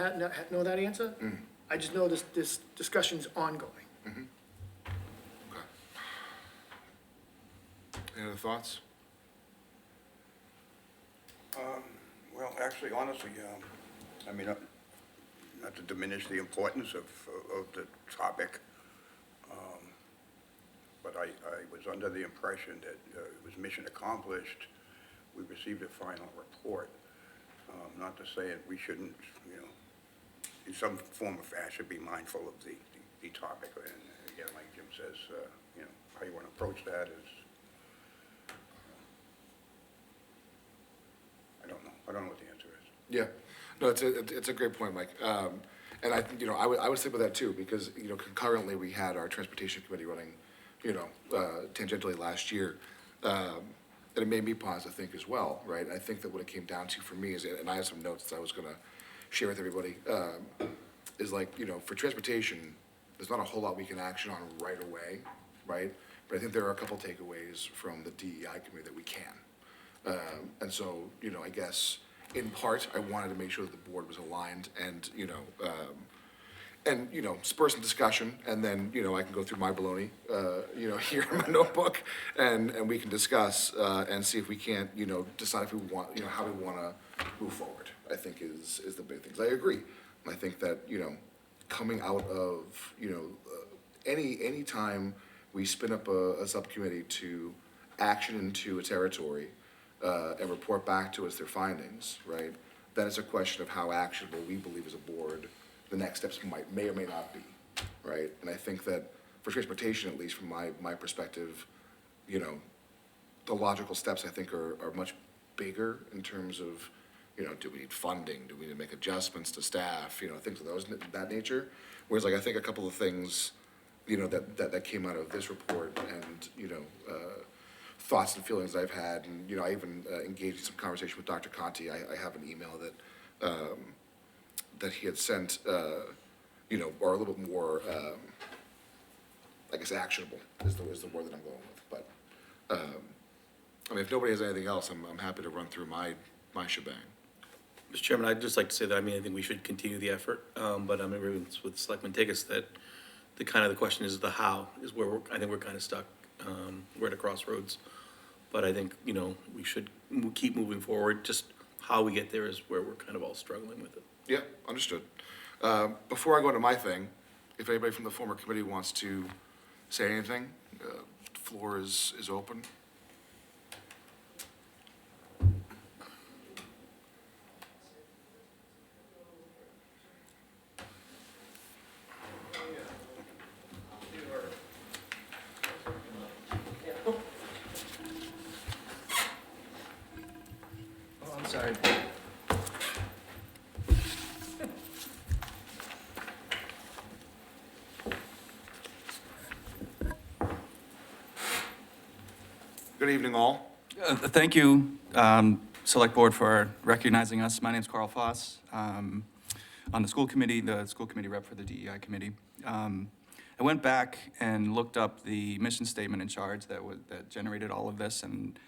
S11: know that answer. I just know this discussion's ongoing.
S6: Okay. Any other thoughts?
S8: Well, actually, honestly, I mean, not to diminish the importance of the topic, but I was under the impression that it was mission accomplished. We received a final report. Not to say that we shouldn't, in some form or fashion, be mindful of the topic. And again, like Jim says, how you want to approach that is, I don't know what the answer is.
S6: Yeah, no, it's a great point, Mike. And I think, I was thinking about that too, because, concurrently, we had our transportation committee running, tangentially last year. And it made me pause to think as well, right? I think that what it came down to for me is, and I have some notes that I was gonna share with everybody, is like, for transportation, there's not a whole lot we can action on right away, right? But I think there are a couple takeaways from the DEI committee that we can. And so, I guess, in part, I wanted to make sure that the board was aligned and, spur some discussion, and then, I can go through my baloney, here in my notebook, and we can discuss, and see if we can't, decide if we want, how we wanna move forward, I think is the big things. I agree. I think that, coming out of, any time we spin up a subcommittee to action into a territory, and report back to us their findings, right? Then it's a question of how actionable we believe as a board the next steps may or may not be, right? And I think that for transportation, at least from my perspective, the logical steps I think are much bigger in terms of, do we need funding? Do we need to make adjustments to staff? Things of that nature. Whereas I think a couple of things, that came out of this report and, thoughts and feelings I've had, and, I even engaged in some conversation with Dr. Conti. I have an email that he had sent, or a little bit more, I guess actionable is the word that I'm going with. But, if nobody has anything else, I'm happy to run through my shebang.
S4: Mr. Chairman, I'd just like to say that, I think we should continue the effort, but I'm in agreement with Selectman Tigas that the question is the how, is where I think we're kind of stuck. We're at a crossroads. But I think, we should keep moving forward. Just how we get there is where we're kind of all struggling with it.
S6: Yeah, understood. Before I go into my thing, if anybody from the former committee wants to say anything, the floor is open.
S1: Oh, I'm sorry.
S6: Good evening, all.
S16: Thank you, Select Board, for recognizing us. My name's Carl Foss, on the school committee rep for the DEI committee. I went back and looked up the mission statement in charge that generated all of this, and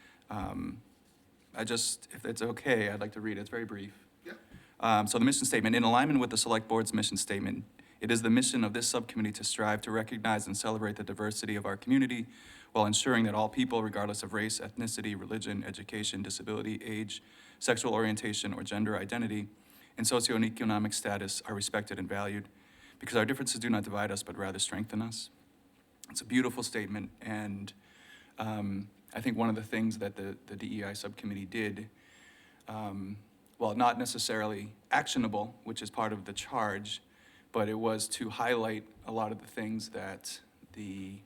S16: if it's okay, I'd like to read it. It's very brief.
S6: Yeah.
S16: So the mission statement, in alignment with the Select Board's mission statement, it is the mission of this subcommittee to strive to recognize and celebrate the diversity of our community while ensuring that all people, regardless of race, ethnicity, religion, education, disability, age, sexual orientation, or gender identity, and socioeconomic status are respected and valued, because our differences do not divide us, but rather strengthen us. It's a beautiful statement, and I think one of the things that the DEI subcommittee did, while not necessarily actionable, which is part of the charge, but it was to highlight a lot of the things that the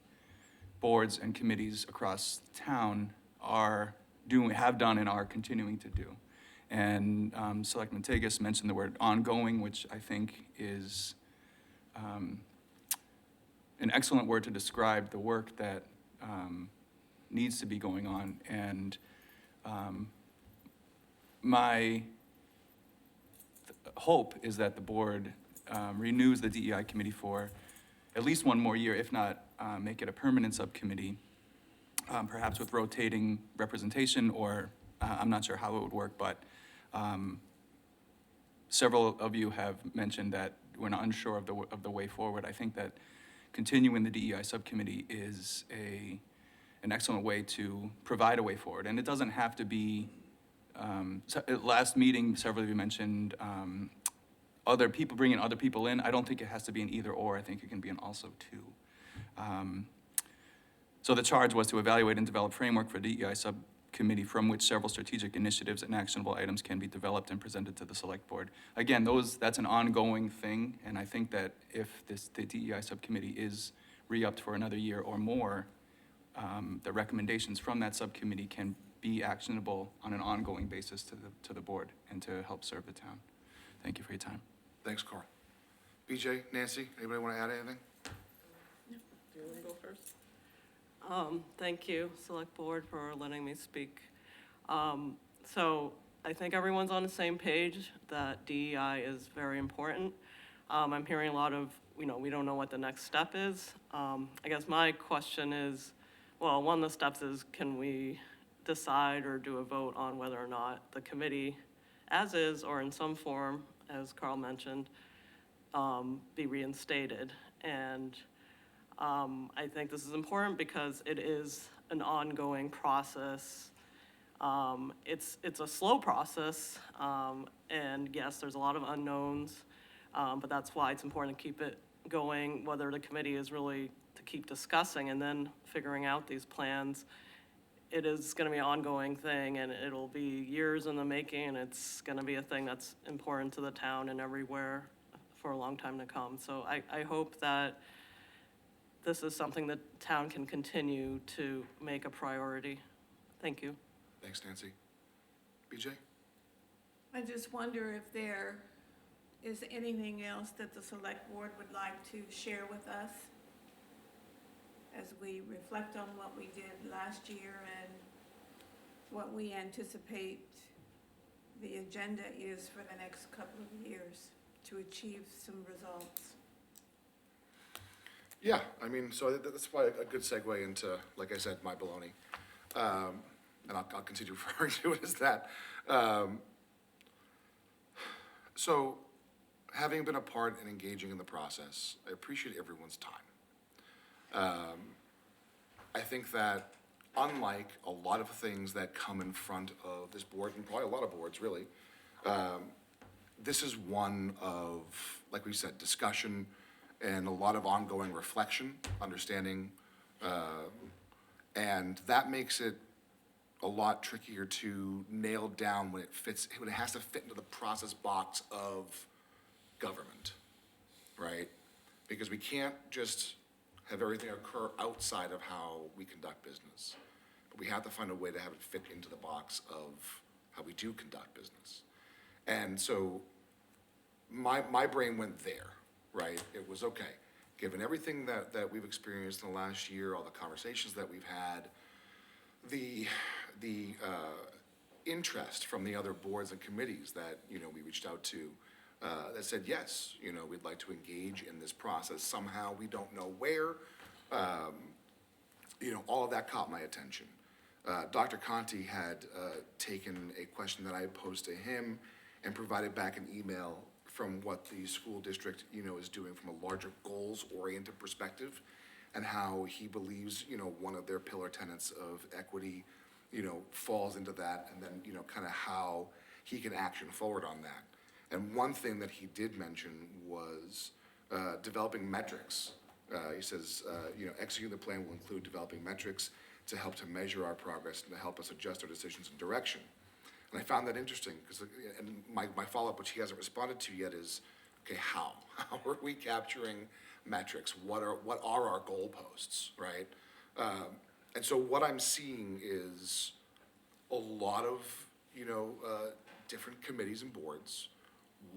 S16: boards and committees across town have done and are continuing to do. And Selectman Tagus mentioned the word ongoing, which I think is an excellent word to describe the work that needs to be going on. And my hope is that the board renews the DEI committee for at least one more year, if not make it a permanent subcommittee, perhaps with rotating representation, or I'm not sure how it would work, but several of you have mentioned that we're not unsure of the way forward. I think that continuing the DEI subcommittee is an excellent way to provide a way forward. And it doesn't have to be, last meeting, several of you mentioned other people, bringing other people in. I don't think it has to be an either or. I think it can be an also too. So the charge was to evaluate and develop framework for DEI subcommittee from which several strategic initiatives and actionable items can be developed and presented to the select board. Again, that's an ongoing thing, and I think that if the DEI subcommittee is re-upped for another year or more, the recommendations from that subcommittee can be actionable on an ongoing basis to the board and to help serve the town. Thank you for your time.
S6: Thanks, Carl. BJ, Nancy, anybody want to add anything?
S17: Do you want to go first? Thank you, Select Board, for letting me speak. So I think everyone's on the same page that DEI is very important. I'm hearing a lot of, we don't know what the next step is. I guess my question is, well, one of the steps is, can we decide or do a vote on whether or not the committee, as is or in some form, as Carl mentioned, be reinstated? And I think this is important because it is an ongoing process. It's a slow process, and yes, there's a lot of unknowns, but that's why it's important to keep it going, whether the committee is really to keep discussing and then figuring out these plans. It is going to be an ongoing thing, and it'll be years in the making, and it's going to be a thing that's important to the town and everywhere for a long time to come. So I hope that this is something that town can continue to make a priority. Thank you.
S6: Thanks, Nancy. BJ?
S18: I just wonder if there is anything else that the select board would like to share with us as we reflect on what we did last year and what we anticipate the agenda is for the next couple of years to achieve some results.
S6: Yeah, I mean, so that's probably a good segue into, like I said, my baloney. And I'll continue referring to it as that. So, having been a part and engaging in the process, I appreciate everyone's time. I think that unlike a lot of things that come in front of this board, and probably a lot of boards, really, this is one of, like we said, discussion and a lot of ongoing reflection, understanding, and that makes it a lot trickier to nail down when it has to fit into the process box of government, right? Because we can't just have everything occur outside of how we conduct business. But we have to find a way to have it fit into the box of how we do conduct business. And so my brain went there, right? It was, okay, given everything that we've experienced in the last year, all the conversations that we've had, the interest from the other boards and committees that, we reached out to, that said, yes, we'd like to engage in this process somehow, we don't know where, all of that caught my attention. Dr. Conti had taken a question that I had posed to him and provided back an email from what the school district, is doing from a larger goals-oriented perspective, and how he believes, one of their pillar tenets of equity, falls into that, and then, kind of how he can action forward on that. And one thing that he did mention was developing metrics. He says, executing the plan will include developing metrics to help to measure our progress and to help us adjust our decisions and direction. And I found that interesting, because my follow-up, which he hasn't responded to yet, is, okay, how? How are we capturing metrics? What are our goalposts, right? And so what I'm seeing is a lot of, different committees and boards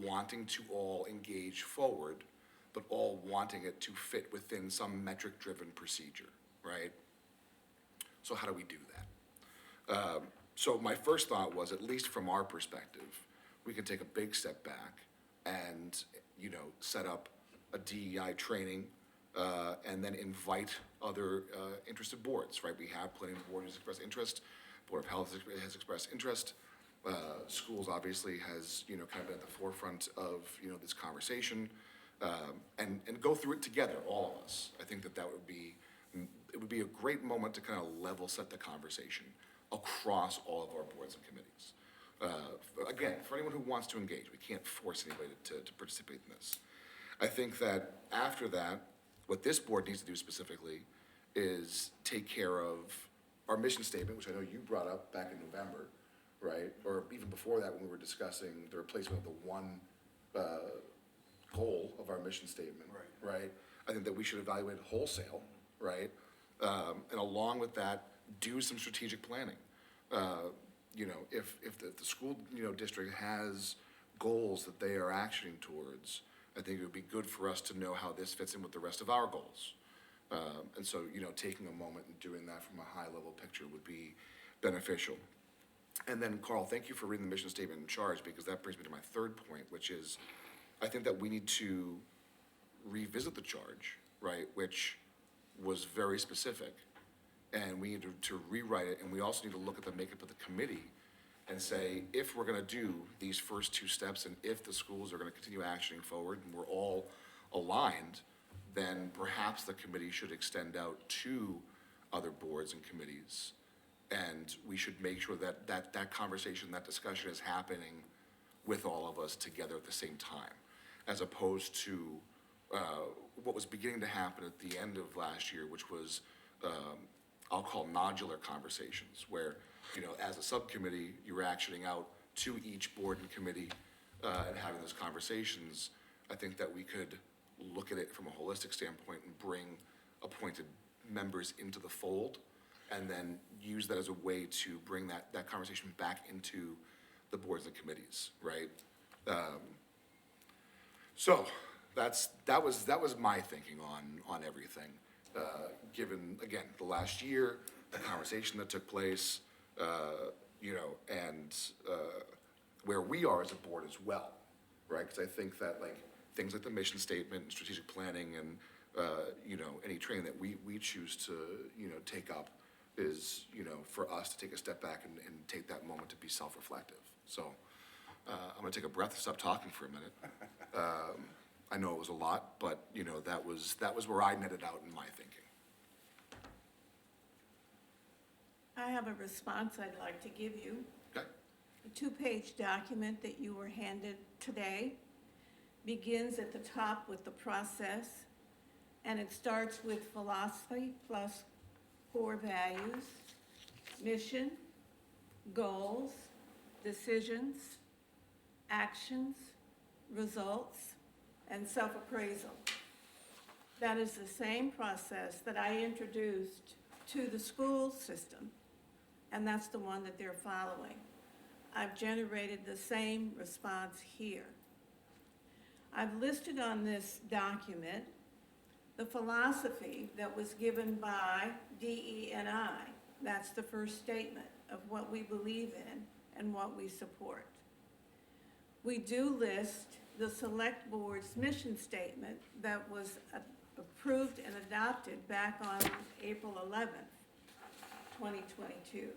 S6: wanting to all engage forward, but all wanting it to fit within some metric-driven procedure, right? So how do we do that? So my first thought was, at least from our perspective, we can take a big step back and, set up a DEI training, and then invite other interested boards, right? We have planning board has expressed interest, Board of Health has expressed interest. Schools obviously has, kind of been at the forefront of, this conversation, and go through it together, all of us. I think that it would be a great moment to kind of level set the conversation across all of our boards and committees. Again, for anyone who wants to engage, we can't force anybody to participate in this. I think that after that, what this board needs to do specifically is take care of our mission statement, which I know you brought up back in November, right? Or even before that, when we were discussing the replacement of the one goal of our mission statement, right? I think that we should evaluate wholesale, right? And along with that, do some strategic planning. If the school, district has goals that they are actioning towards, I think it would be good for us to know how this fits in with the rest of our goals. And so, taking a moment and doing that from a high-level picture would be beneficial. And then, Carl, thank you for reading the mission statement in charge, because that brings me to my third point, which is, I think that we need to revisit the charge, right, which was very specific, and we need to rewrite it, and we also need to look at the makeup of the committee and say, if we're gonna do these first two steps, and if the schools are gonna continue actioning forward, and we're all aligned, then perhaps the committee should extend out to other boards and committees. And we should make sure that conversation, that discussion is happening with all of us together at the same time, as opposed to what was beginning to happen at the end of last year, which was, I'll call nodular conversations, where, as a subcommittee, you were actioning out to each board and committee and having those conversations. I think that we could look at it from a holistic standpoint and bring appointed members into the fold, and then use that as a way to bring that conversation back into the boards and committees, right? So that was my thinking on everything. Given, again, the last year, the conversation that took place, and where we are as a board as well, right? Because I think that, things like the mission statement, and strategic planning, and, any training that we choose to, take up is, for us to take a step back and take that moment to be self-reflective. So I'm gonna take a breath and stop talking for a minute. I know it was a lot, but, that was where I netted out in my thinking.
S18: I have a response I'd like to give you.
S6: Okay.
S18: The two-page document that you were handed today begins at the top with the process, and it starts with philosophy plus core values, mission, goals, decisions, actions, results, and self-appraisal. That is the same process that I introduced to the school system, and that's the one that they're following. I've generated the same response here. I've listed on this document the philosophy that was given by DE&I. That's the first statement of what we believe in and what we support. We do list the Select Board's mission statement that was approved and adopted back on April 11th, 2022.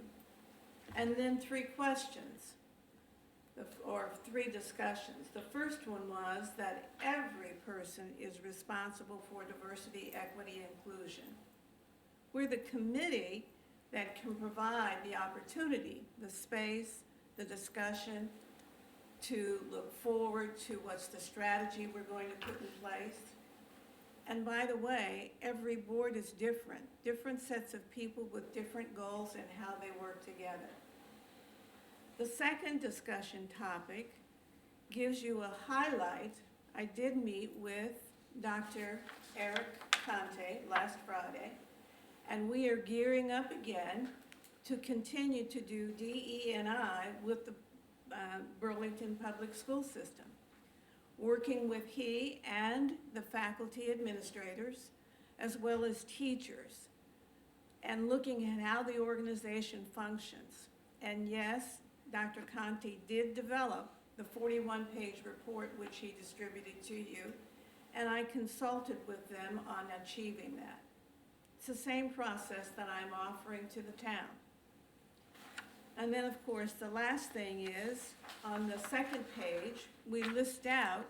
S18: And then 3 questions, or 3 discussions. The first one was that every person is responsible for diversity, equity, and inclusion. We're the committee that can provide the opportunity, the space, the discussion, to look forward to what's the strategy we're going to put in place. And by the way, every board is different sets of people with different goals and how they work together. The second discussion topic gives you a highlight. I did meet with Dr. Eric Conte last Friday, and we are gearing up again to continue to do DE&I with the Burlington Public School System, working with he and the faculty administrators, as well as teachers, and looking at how the organization functions. And yes, Dr. Conte did develop the 41-page report which he distributed to you, and I consulted with them on achieving that. It's the same process that I'm offering to the town. And then, of course, the last thing is, on the second page, we list out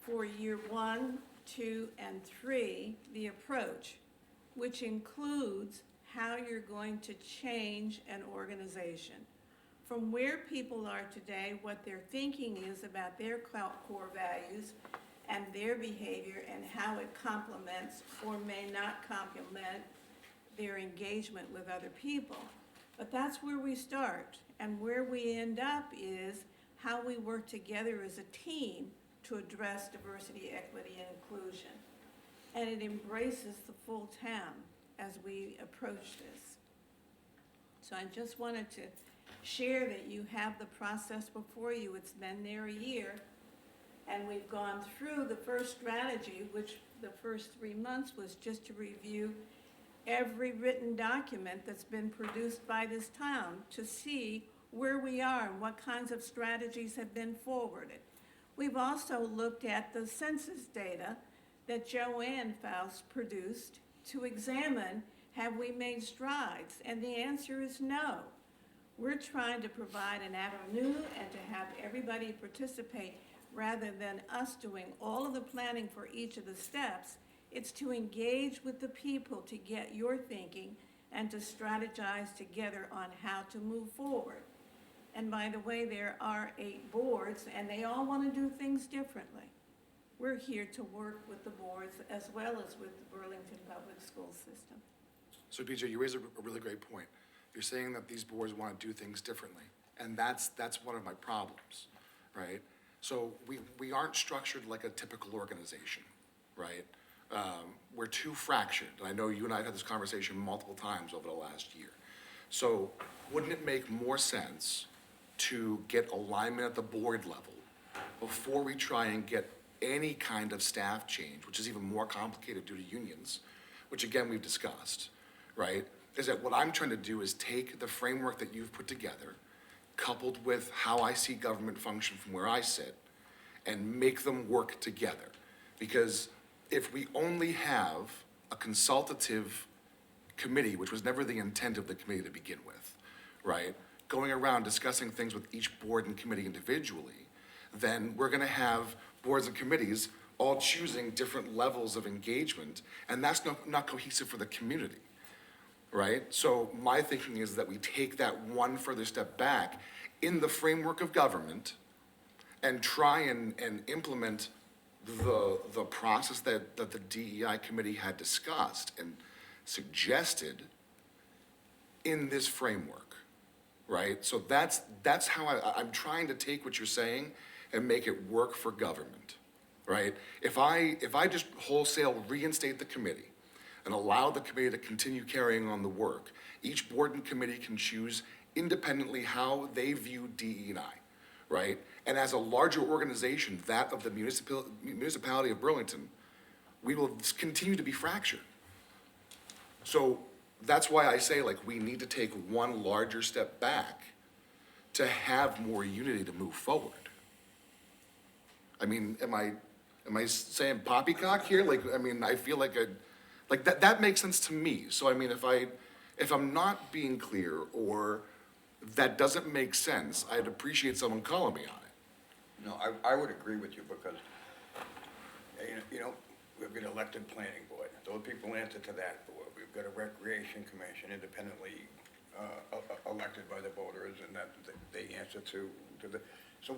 S18: for year 1, 2, and 3, the approach, which includes how you're going to change an organization. From where people are today, what their thinking is about their core values and their behavior and how it complements or may not complement their engagement with other people. But that's where we start, and where we end up is how we work together as a team to address diversity, equity, and inclusion. And it embraces the full town as we approach this. So I just wanted to share that you have the process before you. It's been there a year, and we've gone through the first strategy, which the first 3 months was just to review every written document that's been produced by this town to see where we are and what kinds of strategies have been forwarded. We've also looked at the census data that Joanne Faust produced to examine, have we made strides? And the answer is no. We're trying to provide an avenue and to have everybody participate rather than us doing all of the planning for each of the steps. It's to engage with the people to get your thinking and to strategize together on how to move forward. And by the way, there are 8 boards, and they all want to do things differently. We're here to work with the boards as well as with the Burlington Public School System.
S6: So BJ, you raise a really great point. You're saying that these boards want to do things differently, and that's one of my problems, right? So we aren't structured like a typical organization, right? We're too fractured, and I know you and I have had this conversation multiple times over the last year. So wouldn't it make more sense to get alignment at the board level before we try and get any kind of staff change, which is even more complicated due to unions, which again we've discussed, right? Is that what I'm trying to do is take the framework that you've put together, coupled with how I see government function from where I sit, and make them work together. Because if we only have a consultative committee, which was never the intent of the committee to begin with, right? Going around discussing things with each board and committee individually, then we're gonna have boards and committees all choosing different levels of engagement, and that's not cohesive for the community, right? So my thinking is that we take that one further step back in the framework of government and try and implement the process that the DEI committee had discussed and suggested in this framework, right? So that's how I'm trying to take what you're saying and make it work for government, right? If I just wholesale reinstate the committee and allow the committee to continue carrying on the work, each board and committee can choose independently how they view DE&I, right? And as a larger organization, that of the municipality of Burlington, we will continue to be fractured. So that's why I say, like, we need to take one larger step back to have more unity to move forward. I mean, am I saying poppycock here? Like, I mean, I feel like that makes sense to me. So I mean, if I'm not being clear or that doesn't make sense, I'd appreciate someone calling me on it.
S8: No, I would agree with you because, you know, we've got an elected planning board. Those people answer to that board. We've got a recreation commission independently elected by the voters, and that they answer to the, so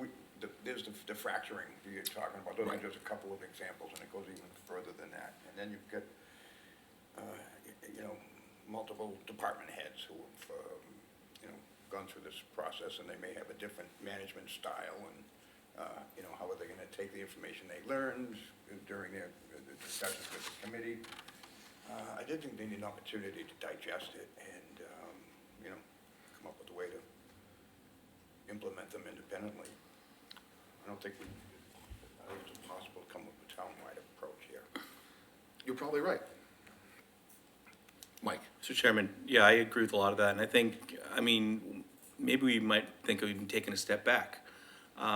S8: there's the fracturing that you're talking about. Those are just a couple of examples, and it goes even further than that. And then you've got, you know, multiple department heads who have, you know, gone through this process, and they may have a different management style, and, you know, how are they gonna take the information they learned during their discussions with the committee? I did think they need an opportunity to digest it and, you know, come up with a way to implement them independently. I don't think it's impossible to come up with a town-wide approach here.
S6: You're probably right. Mike?
S4: Mr. Chairman, yeah, I agree with a lot of that, and I think, I mean, maybe we might think of even taking a step back.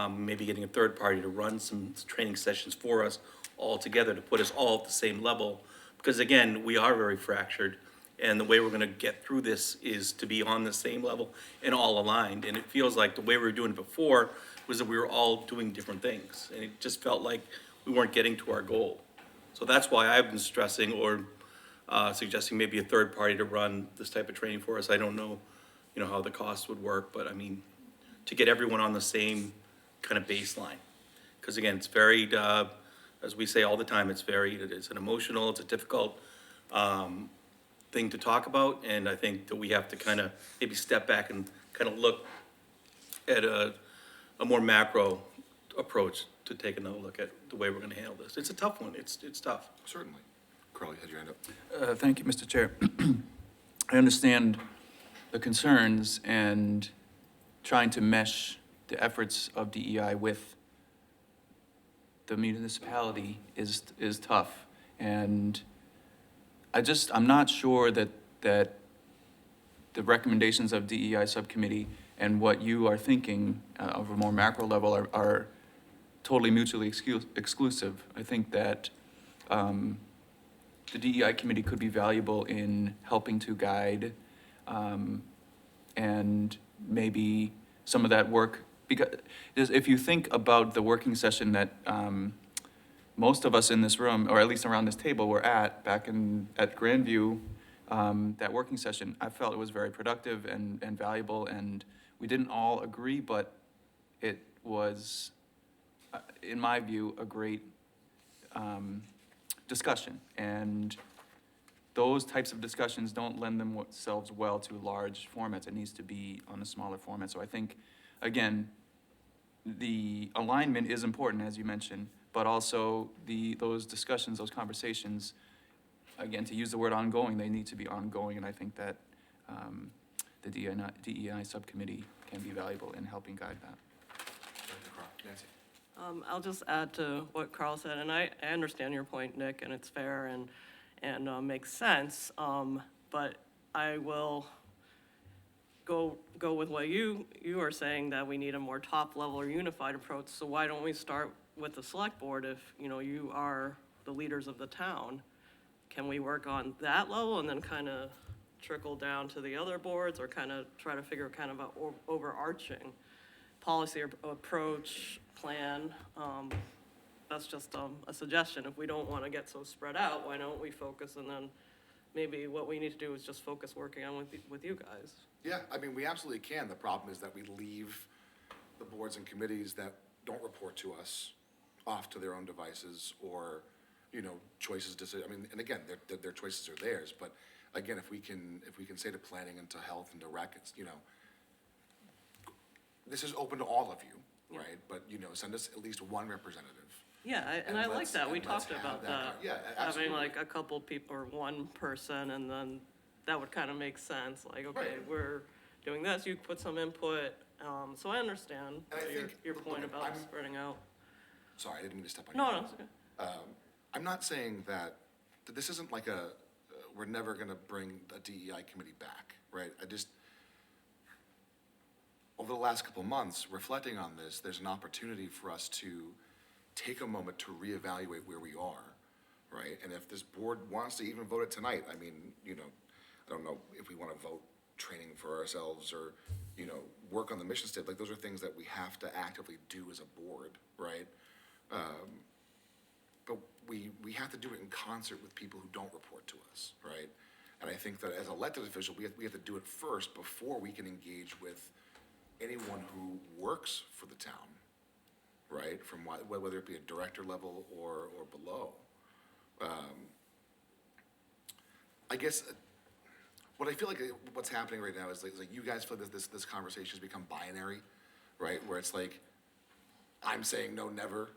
S4: Maybe getting a third party to run some training sessions for us all together to put us all at the same level. Because again, we are very fractured, and the way we're gonna get through this is to be on the same level and all aligned. And it feels like the way we were doing it before was that we were all doing different things, and it just felt like we weren't getting to our goal. So that's why I've been stressing or suggesting maybe a third party to run this type of training for us. I don't know, you know, how the cost would work, but I mean, to get everyone on the same kind of baseline. Because again, it's varied, as we say all the time, it's varied, it's an emotional, it's a difficult thing to talk about, and I think that we have to kind of maybe step back and kind of look at a more macro approach to take another look at the way we're gonna handle this. It's a tough one, it's tough.
S6: Certainly. Carl, you had your hand up.
S16: Thank you, Mr. Chair. I understand the concerns and trying to mesh the efforts of DEI with the municipality is tough. And I'm not sure that the recommendations of DEI subcommittee and what you are thinking of a more macro level are totally mutually exclusive. I think that the DEI committee could be valuable in helping to guide and maybe some of that work, because if you think about the working session that most of us in this room, or at least around this table, were at back at Grandview, that working session, I felt it was very productive and valuable, and we didn't all agree, but it was, in my view, a great discussion. And those types of discussions don't lend themselves well to large formats. It needs to be on a smaller format. So I think, again, the alignment is important, as you mentioned, but also those discussions, those conversations, again, to use the word ongoing, they need to be ongoing, and I think that the DEI subcommittee can be valuable in helping guide that.
S6: Nancy?
S17: I'll just add to what Carl said, and I understand your point, Nick, and it's fair and makes sense, but I will go with what you are saying, that we need a more top-level or unified approach. So why don't we start with the select board? If, you know, you are the leaders of the town, can we work on that level and then kind of trickle down to the other boards, or kind of try to figure kind of an overarching policy or approach plan? That's just a suggestion. If we don't want to get so spread out, why don't we focus and then maybe what we need to do is just focus working on with you guys.
S6: Yeah, I mean, we absolutely can. The problem is that we leave the boards and committees that don't report to us off to their own devices or, you know, choices, I mean, and again, their choices are theirs, but again, if we can say to planning and to health and to rec, it's, you know, this is open to all of you, right? But, you know, send us at least one representative.
S17: Yeah,
S6: And
S17: I like
S6: let's-
S17: that. We
S6: and let's
S17: talked
S6: have
S17: about
S6: that
S17: that.
S6: yeah,
S17: Having
S6: absolutely.
S17: like a couple people or one person, and then that would kind of make sense. Like, okay,
S6: Right.
S17: we're doing this, you put some input. So I understand
S6: And I
S17: your,
S6: think-
S17: your
S6: look,
S17: point about
S6: I'm-
S17: spreading out.
S6: Sorry, I didn't mean to step on
S17: No,
S6: your
S17: no, it's okay.
S6: I'm not saying that this isn't like we're never gonna bring a DEI committee back, right? Over the last couple months, reflecting on this, there's an opportunity for us to take a moment to reevaluate where we are, right? And if this board wants to even vote it tonight, I mean, you know, I don't know if we wanna vote training for ourselves or, you know, work on the mission statement, like, those are things that we have to actively do as a board, right? But we have to do it in concert with people who don't report to us, right? And I think that as elected officials, we have to do it first before we can engage with anyone who works for the town, right? From whether it be a director level or below. I guess what I feel like what's happening right now is like you guys feel that this conversation has become binary, right? Where it's like, I'm saying no, never.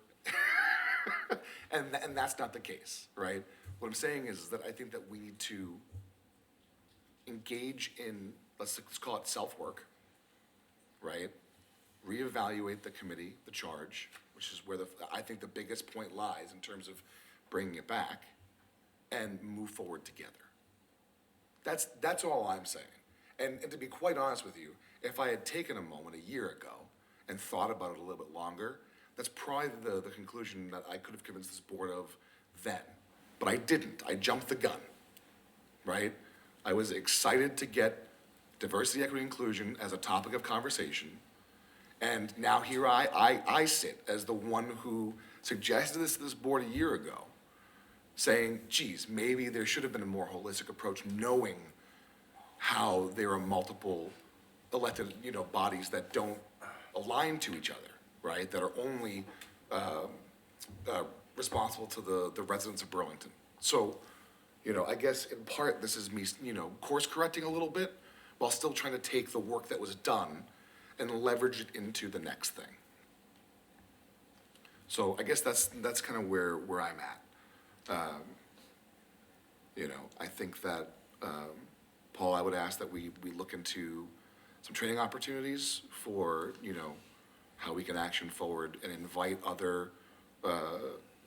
S6: And that's not the case, right? What I'm saying is that I think that we need to engage in, let's call it self-work, right? Reevaluate the committee, the charge, which is where I think the biggest point lies in terms of bringing it back, and move forward together. That's all I'm saying. And to be quite honest with you, if I had taken a moment a year ago and thought about it a little bit longer, that's probably the conclusion that I could have convinced this board of then. But I didn't. I jumped the gun, right? I was excited to get diversity, equity, inclusion as a topic of conversation. And now here I sit as the one who suggested this to this board a year ago, saying, geez, maybe there should have been a more holistic approach, knowing how there are multiple elected, you know, bodies that don't align to each other, right? That are only responsible to the residents of Burlington. So, you know, I guess in part, this is me, you know, course correcting a little bit while still trying to take the work that was done and leverage it into the next thing. So I guess that's kind of where I'm at. You know, I think that, Paul, I would ask that we look into some training opportunities for, you know, how we can action forward and invite other,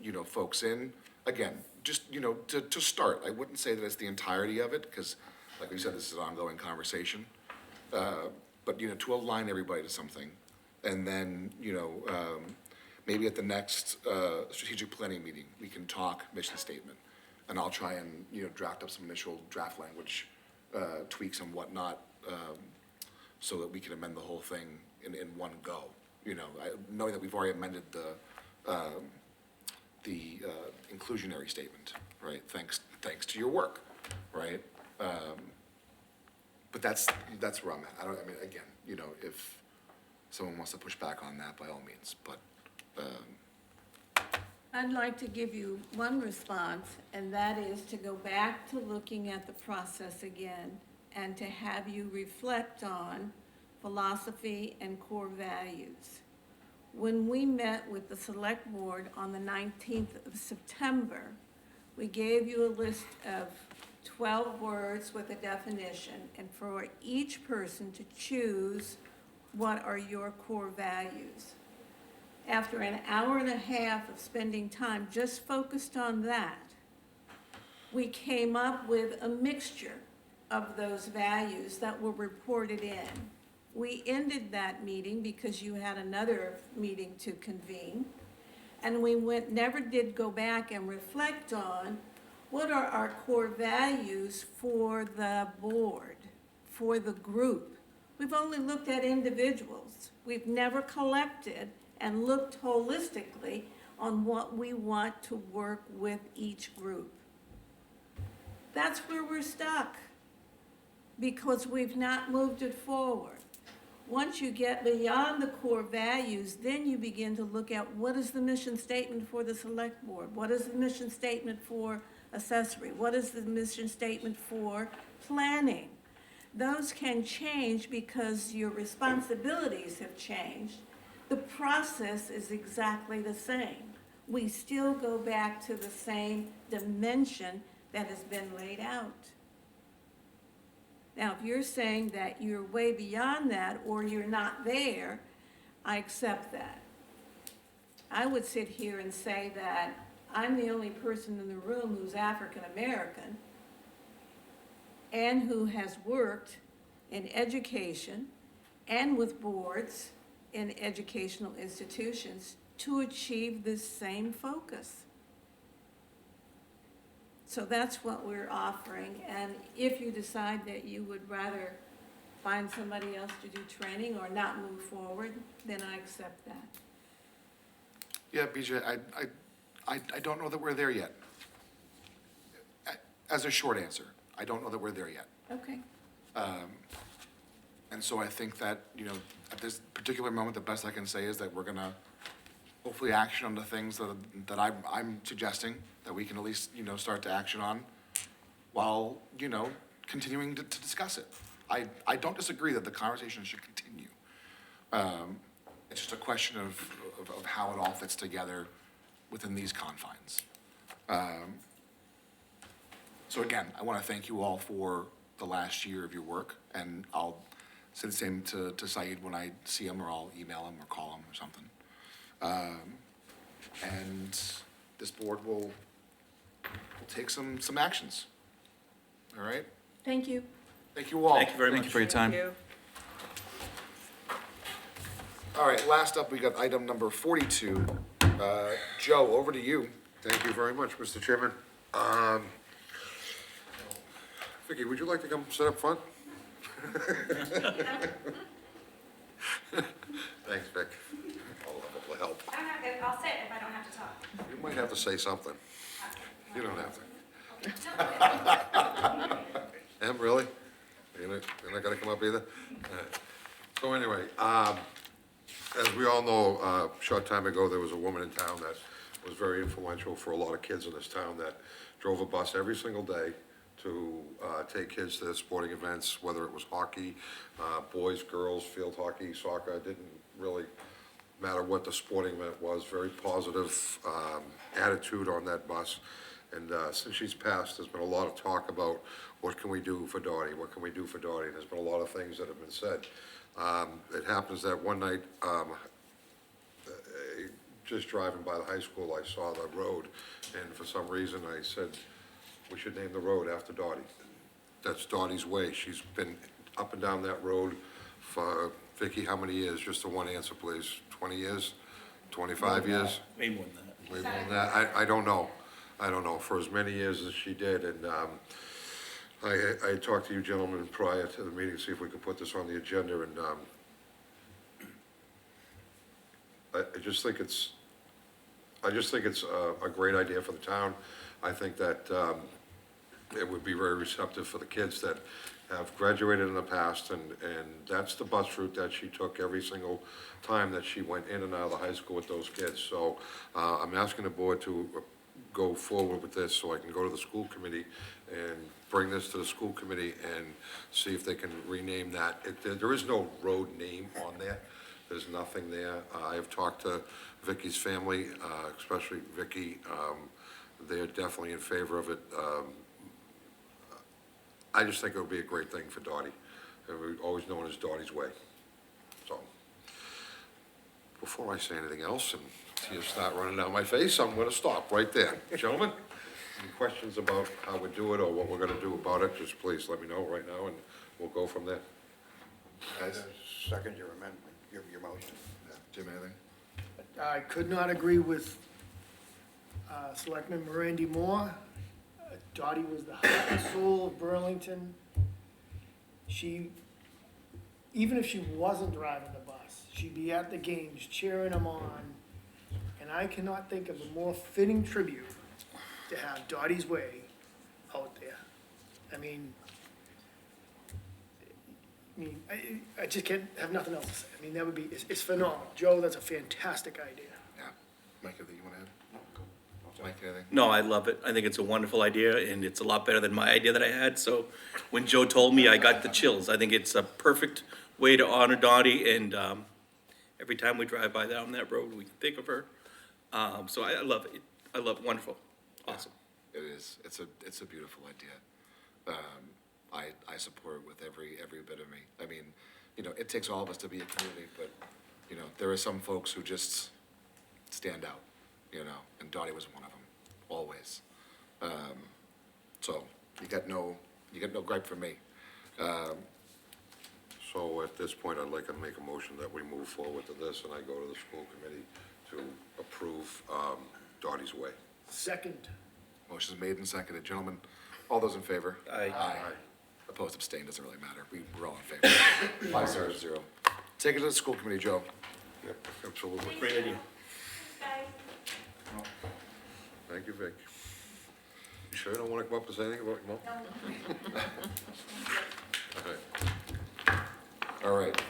S6: you know, folks in. Again, just, you know, to start, I wouldn't say that it's the entirety of it, because like we said, this is an ongoing conversation. But, you know, to align everybody to something. And then, you know, maybe at the next strategic planning meeting, we can talk mission statement. And I'll try and, you know, draft up some initial draft language, tweaks and whatnot, so that we can amend the whole thing in one go. You know, knowing that we've already amended the inclusionary statement, right? Thanks to your work, right? But that's where I'm at. I mean, again, you know, if someone wants to push back on that, by all means, but,
S18: I'd like to give you one response, and that is to go back to looking at the process again and to have you reflect on philosophy and core values. When we met with the select board on the 19th of September, we gave you a list of 12 words with a definition, and for each person to choose what are your core values. After an hour and a half of spending time just focused on that, we came up with a mixture of those values that were reported in. We ended that meeting because you had another meeting to convene, and we never did go back and reflect on what are our core values for the board, for the group. We've only looked at individuals. We've never collected and looked holistically on what we want to work with each group. That's where we're stuck, because we've not moved it forward. Once you get beyond the core values, then you begin to look at what is the mission statement for the select board? What is the mission statement for accessory? What is the mission statement for planning? Those can change because your responsibilities have changed. The process is exactly the same. We still go back to the same dimension that has been laid out. Now, if you're saying that you're way beyond that or you're not there, I accept that. I would sit here and say that I'm the only person in the room who's African American and who has worked in education and with boards in educational institutions to achieve this same focus. So that's what we're offering, and if you decide that you would rather find somebody else to do training or not move forward, then I accept that.
S6: Yeah, BJ, I don't know that we're there yet. As a short answer, I don't know that we're there yet.
S18: Okay.
S6: And so I think that, you know, at this particular moment, the best I can say is that we're gonna hopefully action on the things that I'm suggesting, that we can at least, you know, start to action on while, you know, continuing to discuss it. I don't disagree that the conversation should continue. It's just a question of how it all fits together within these confines. So again, I want to thank you all for the last year of your work, and I'll say the same to Saeed when I see him, or I'll email him or call him or something. And this board will take some actions. All right?
S18: Thank you.
S6: Thank you all.
S4: Thank you very much.
S16: Thank you for your time.
S17: Thank you.
S6: All right, last up, we got item number 42. Joe, over to you.
S15: Thank you very much, Mr. Chairman. Vicky, would you like to come sit up front? Thanks, Vic. I'll help.
S5: I'll sit if I don't have to talk.
S15: You might have to say something. You don't have to. Em, really? You're not gonna come up either? All right. So anyway, as we all know, a short time ago, there was a woman in town that was very influential for a lot of kids in this town that drove a bus every single day to take kids to sporting events, whether it was hockey, boys, girls, field hockey, soccer. It didn't really matter what the sporting event was. Very positive attitude on that bus. And since she's passed, there's been a lot of talk about what can we do for Dottie, what can we do for Dottie, and there's been a lot of things that have been said. It happens that one night, just driving by the high school, I saw the road, and for some reason I said, we should name the road after Dottie. That's Dottie's Way. She's been up and down that road for, Vicky, how many years? Just the one answer, please. 20 years? 25 years?
S4: Way more than that.
S15: Way more than that? I don't know. I don't know. For as many years as she did, and I talked to you gentlemen prior to the meeting, see if we could put this on the agenda, and I just think it's a great idea for the town. I think that it would be very receptive for the kids that have graduated in the past, and that's the bus route that she took every single time that she went in and out of the high school with those kids. So I'm asking the board to go forward with this so I can go to the school committee and bring this to the school committee and see if they can rename that. There is no road name on there. There's nothing there. I've talked to Vicky's family, especially Vicky. They're definitely in favor of it. I just think it would be a great thing for Dottie. And we've always known as Dottie's Way. So, before I say anything else and tears start running down my face, I'm gonna stop right there. Gentlemen, any questions about how we do it or what we're gonna do about it, just please let me know right now and we'll go from there. Guys?
S8: Second your amendment, your motion.
S15: Jim, anything?
S11: I could not agree with Selectman Randy Moore. Dottie was the heart and soul of Burlington. She, even if she wasn't driving the bus, she'd be at the games cheering them on. And I cannot think of a more fitting tribute to have Dottie's Way out there. I mean, I just can't, have nothing else to say. I mean, that would be, it's phenomenal. Joe, that's a fantastic idea.
S6: Yeah. Mike, anything you wanna add? Mike, anything?
S4: No, I love it. I think it's a wonderful idea, and it's a lot better than my idea that I had. So when Joe told me, I got the chills. I think it's a perfect way to honor Dottie, and every time we drive by down that road, we think of her. So I love it. I love it. Wonderful. Awesome.
S6: It is. It's a beautiful idea. I support it with every bit of me. I mean, you know, it takes all of us to be a community, but, you know, there are some folks who just stand out, you know, and Dottie was one of them, always. So you got no gripe from me.
S15: So at this point, I'd like to make a motion that we move forward to this, and I go to the school committee to approve Dottie's Way.
S11: Second.
S6: Motion's made and seconded. Gentlemen, all those in favor?
S4: Aye.
S6: Opposed, abstained, doesn't really matter. We're all in favor. 5-0. Take it to the school committee, Joe.
S15: Yep, absolutely.
S4: Great idea.
S15: Thank you, Vic. You sure you don't want to come up and say anything about, no? Okay.
S6: All right,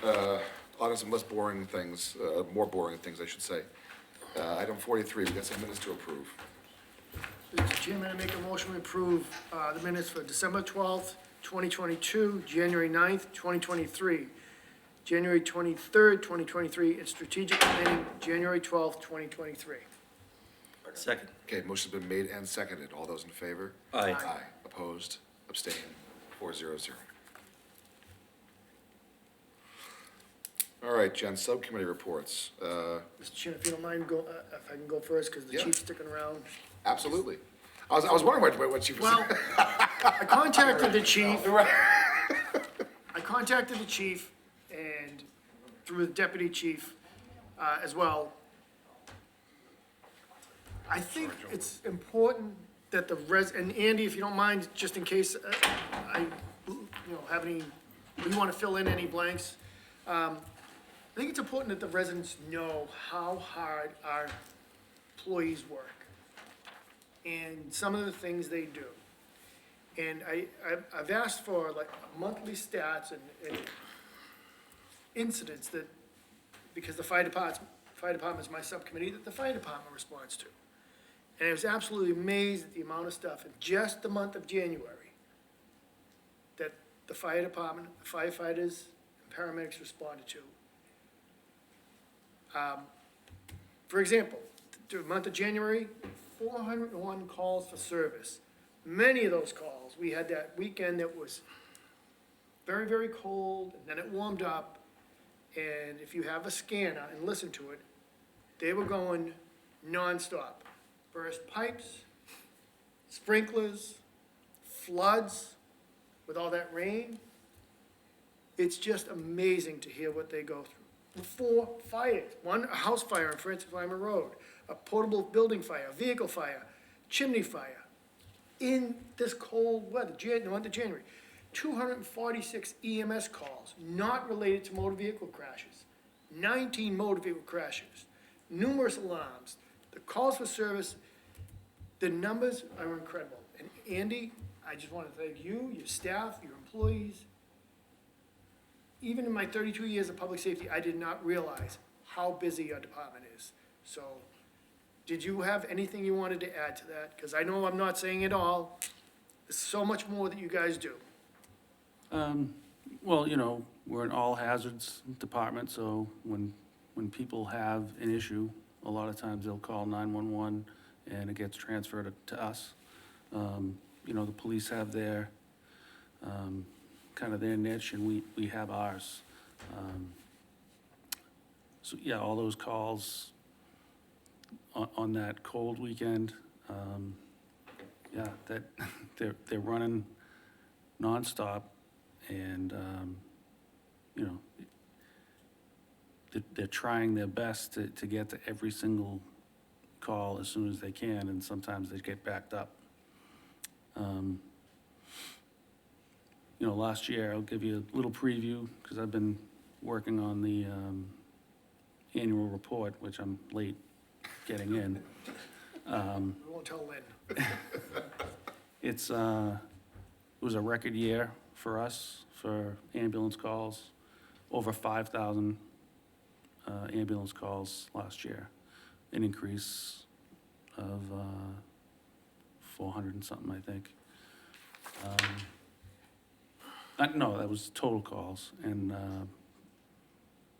S6: on to some less boring things, more boring things, I should say. Item 43, we got some minutes to approve.
S11: Mr. Chairman, I make a motion to approve the minutes for December 12th, 2022, January 9th, 2023, January 23rd, 2023, and strategic planning, January 12th, 2023.
S4: Second.
S6: Okay, motion's been made and seconded. All those in favor?
S4: Aye.
S6: Aye. Opposed, abstained, 4-0. All right, Jen, subcommittee reports.
S11: Mr. Chairman, if you don't mind, if I can go first, because the
S6: Yeah.
S11: chief's sticking around.
S6: Absolutely. I was wondering what chief was.
S11: Well, I contacted the chief. I contacted the chief and through the deputy chief as well. I think it's important that and Andy, if you don't mind, just in case have any, you want to fill in any blanks. I think it's important that the residents know how hard our employees work and some of the things they do. And I've asked for like monthly stats and incidents that, because the fire department is my subcommittee, that the fire department responds to. And I was absolutely amazed at the amount of stuff in just the month of January that the fire department, firefighters, and paramedics responded to. For example, the month of January, 401 calls for service. Many of those calls, we had that weekend that was very, very cold, and then it warmed up. And if you have a scanner and listen to it, they were going nonstop. Burst pipes, sprinklers, floods with all that rain. It's just amazing to hear what they go through. 4 fires, a house fire on Francis Lima Road, a portable building fire, vehicle fire, chimney fire, in this cold weather, the month of January. 246 EMS calls not related to motor vehicle crashes, 19 motor vehicle crashes, numerous alarms. The calls for service, the numbers are incredible. And Andy, I just want to thank you, your staff, your employees. Even in my 32 years of public safety, I did not realize how busy your department is. So, did you have anything you wanted to add to that? Because I know I'm not saying it all. There's so much more that you guys do.
S7: Well, you know, we're an all hazards department, so when people have an issue, a lot of times they'll call 911 and it gets transferred to us. You know, the police have their, kind of their niche and we have ours. So yeah, all those calls on that cold weekend, yeah, that they're running nonstop and, you know, they're trying their best to get to every single call as soon as they can, and sometimes they get backed up. You know, last year, I'll give you a little preview, because I've been working on the annual report, which I'm late getting in.
S11: We won't tell Lynn.
S7: It's, It was a record year for us, for ambulance calls, over 5,000 ambulance calls last year, an increase of 400 and something, I think. No, that was total calls, and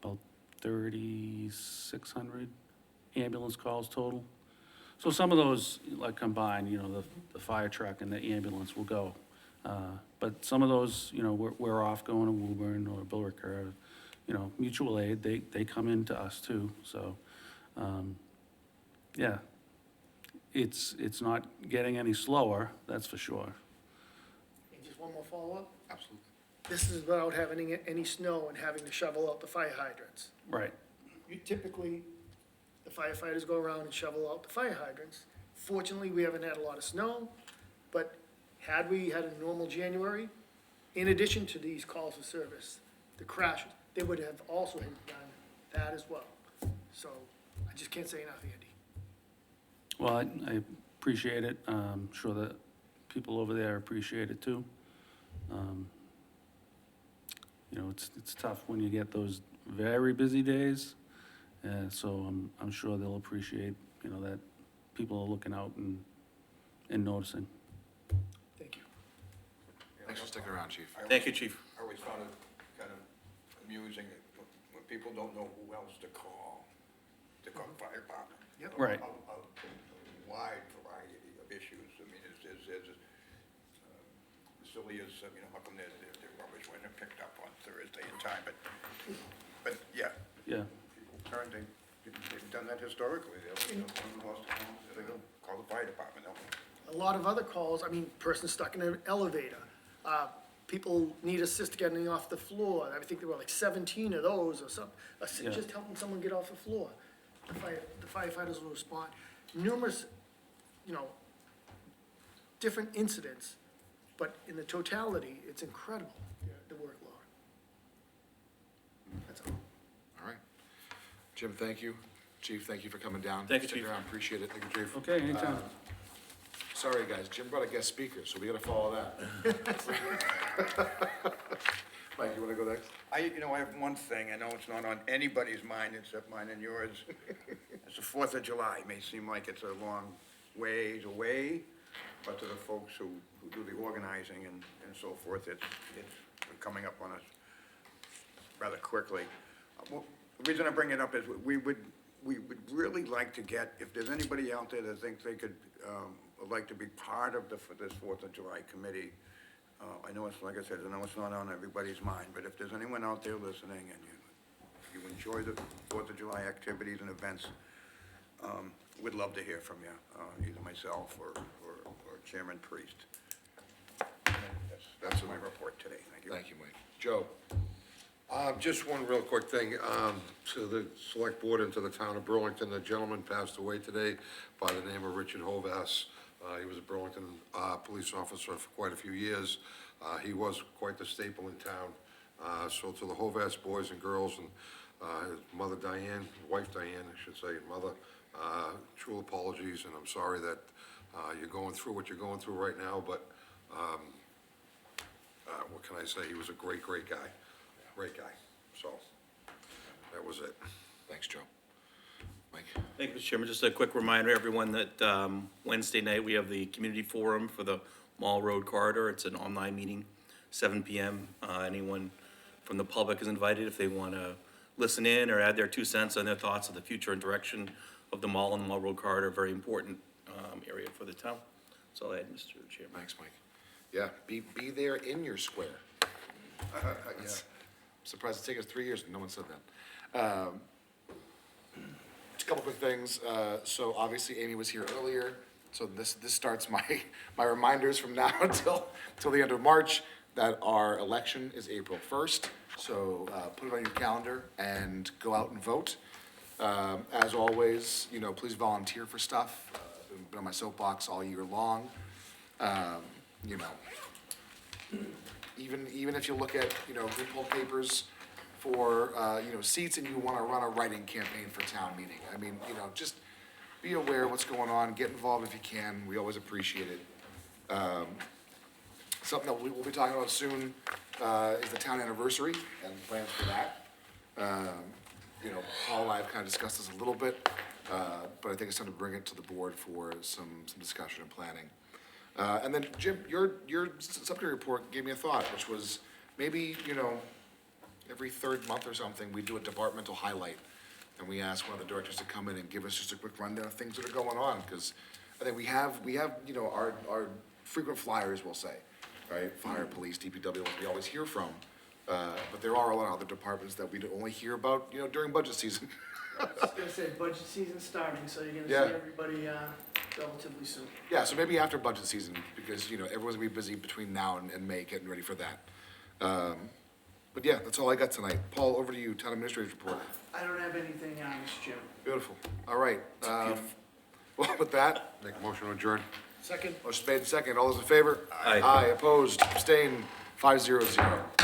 S7: about 3,600 ambulance calls total. So some of those, like combined, you know, the fire truck and the ambulance will go. But some of those, you know, we're off going to Woburn or Billerica, or, you know, mutual aid, they come into us too, so, yeah. It's not getting any slower, that's for sure.
S11: And just one more follow-up.
S6: Absolutely.
S11: This is without having any snow and having to shovel out the fire hydrants.
S7: Right.
S11: You typically, the firefighters go around and shovel out the fire hydrants. Fortunately, we haven't had a lot of snow, but had we had a normal January, in addition to these calls for service, the crashes, they would have also done that as well. So I just can't say enough, Andy.
S7: Well, I appreciate it. I'm sure that people over there appreciate it too. You know, it's tough when you get those very busy days. So I'm sure they'll appreciate, you know, that people are looking out and noticing.
S11: Thank you.
S6: Thanks for sticking around, Chief.
S4: Thank you, Chief.
S8: I always found it kind of amusing when people don't know who else to call the fire department.
S11: Yep.
S7: Right.
S8: A wide variety of issues. I mean, it's silly as, you know, how come their rubbish wasn't picked up on Thursday in time, but yeah.
S7: Yeah.
S8: People turn, they've done that historically. They'll, you know, someone lost a home, they'll call the fire department.
S11: A lot of other calls, I mean, person stuck in an elevator. People need assist getting off the floor. I think there were like 17 of those or something.
S7: Yeah.
S11: Just helping someone get off the floor. The firefighters will respond. Numerous, you know, different incidents, but in the totality, it's incredible, the workload. That's all.
S6: All right. Jim, thank you. Chief, thank you for coming down.
S4: Thank you,
S6: Sticking
S4: Chief.
S6: around. Appreciate it. Thank you, Chief.
S7: Okay, anytime.
S6: Sorry, guys. Jim brought a guest speaker, so we gotta follow that. Mike, you wanna go next?
S8: You know, I have one thing, I know it's not on anybody's mind except mine and yours. It's the 4th of July, it may seem like it's a long ways away, but to the folks who do the organizing and so forth, it's coming up on us rather quickly. Well, the reason I bring it up is we would really like to get, if there's anybody out there that thinks they could, like to be part of this 4th of July committee. I know it's, like I said, I know it's not on everybody's mind, but if there's anyone out there listening and you enjoy the 4th of July activities and events, we'd love to hear from you, either myself or Chairman Priest. That's my report today, thank you.
S6: Thank you, Mike. Joe?
S15: Just one real quick thing, to the select board and to the town of Burlington, the gentleman passed away today by the name of Richard Hovass. He was a Burlington, police officer for quite a few years. He was quite the staple in town. So to the Hovass boys and girls and, his mother Diane, wife Diane, I should say, and mother, true apologies, and I'm sorry that, you're going through what you're going through right now, but, what can I say? He was a great, great guy. Great guy. So, that was it.
S6: Thanks, Joe. Mike?
S4: Thank you, Mr. Chairman. Just a quick reminder, everyone, that Wednesday night, we have the community forum for the Mall Road Corridor. It's an online meeting, 7 PM. Anyone from the public is invited if they want to listen in or add their 2 cents on their thoughts of the future and direction of the mall and the Mall Road Corridor, very important area for the town. That's all I had, Mr. Chairman.
S6: Thanks, Mike. Yeah, be there in your square. Yeah. Surprised it's taken us 3 years and no one said that. Just a couple quick things. So obviously Amy was here earlier, so this starts my reminders from now until the end of March that our election is April 1st. So put it on your calendar and go out and vote. As always, you know, please volunteer for stuff. Been on my soapbox all year long. You know, even if you look at, you know, group poll papers for, you know, seats and you want to run a write-in campaign for town meeting. I mean, you know, just be aware of what's going on, get involved if you can. We always appreciate it. Something that we will be talking about soon, is the town anniversary and plans for that. You know, Paul and I have kind of discussed this a little bit, but I think it's time to bring it to the board for some discussion and planning. And then, Jim, your subcommittee report gave me a thought, which was maybe, you know, every third month or something, we do a departmental highlight. And we ask one of the directors to come in and give us just a quick rundown of things that are going on, because I think we have, you know, our frequent flyers, we'll say, right? Fire, police, DPW, we always hear from. But there are a lot of other departments that we only hear about, you know, during budget season.
S3: I was gonna say, budget season's starting, so you're gonna
S6: Yeah.
S3: see everybody, relatively soon.
S6: Yeah, so maybe after budget season, because, you know, everyone's gonna be busy between now and May, getting ready for that. But yeah, that's all I got tonight. Paul, over to you, town administrator's report.
S3: I don't have anything, Mr. Chairman.
S6: Beautiful. All right. Well, with that,
S15: Make a motion to adjourn.
S3: Second?
S6: motion made second. All those in favor?
S4: Aye.
S6: Aye, opposed, abstained, 500.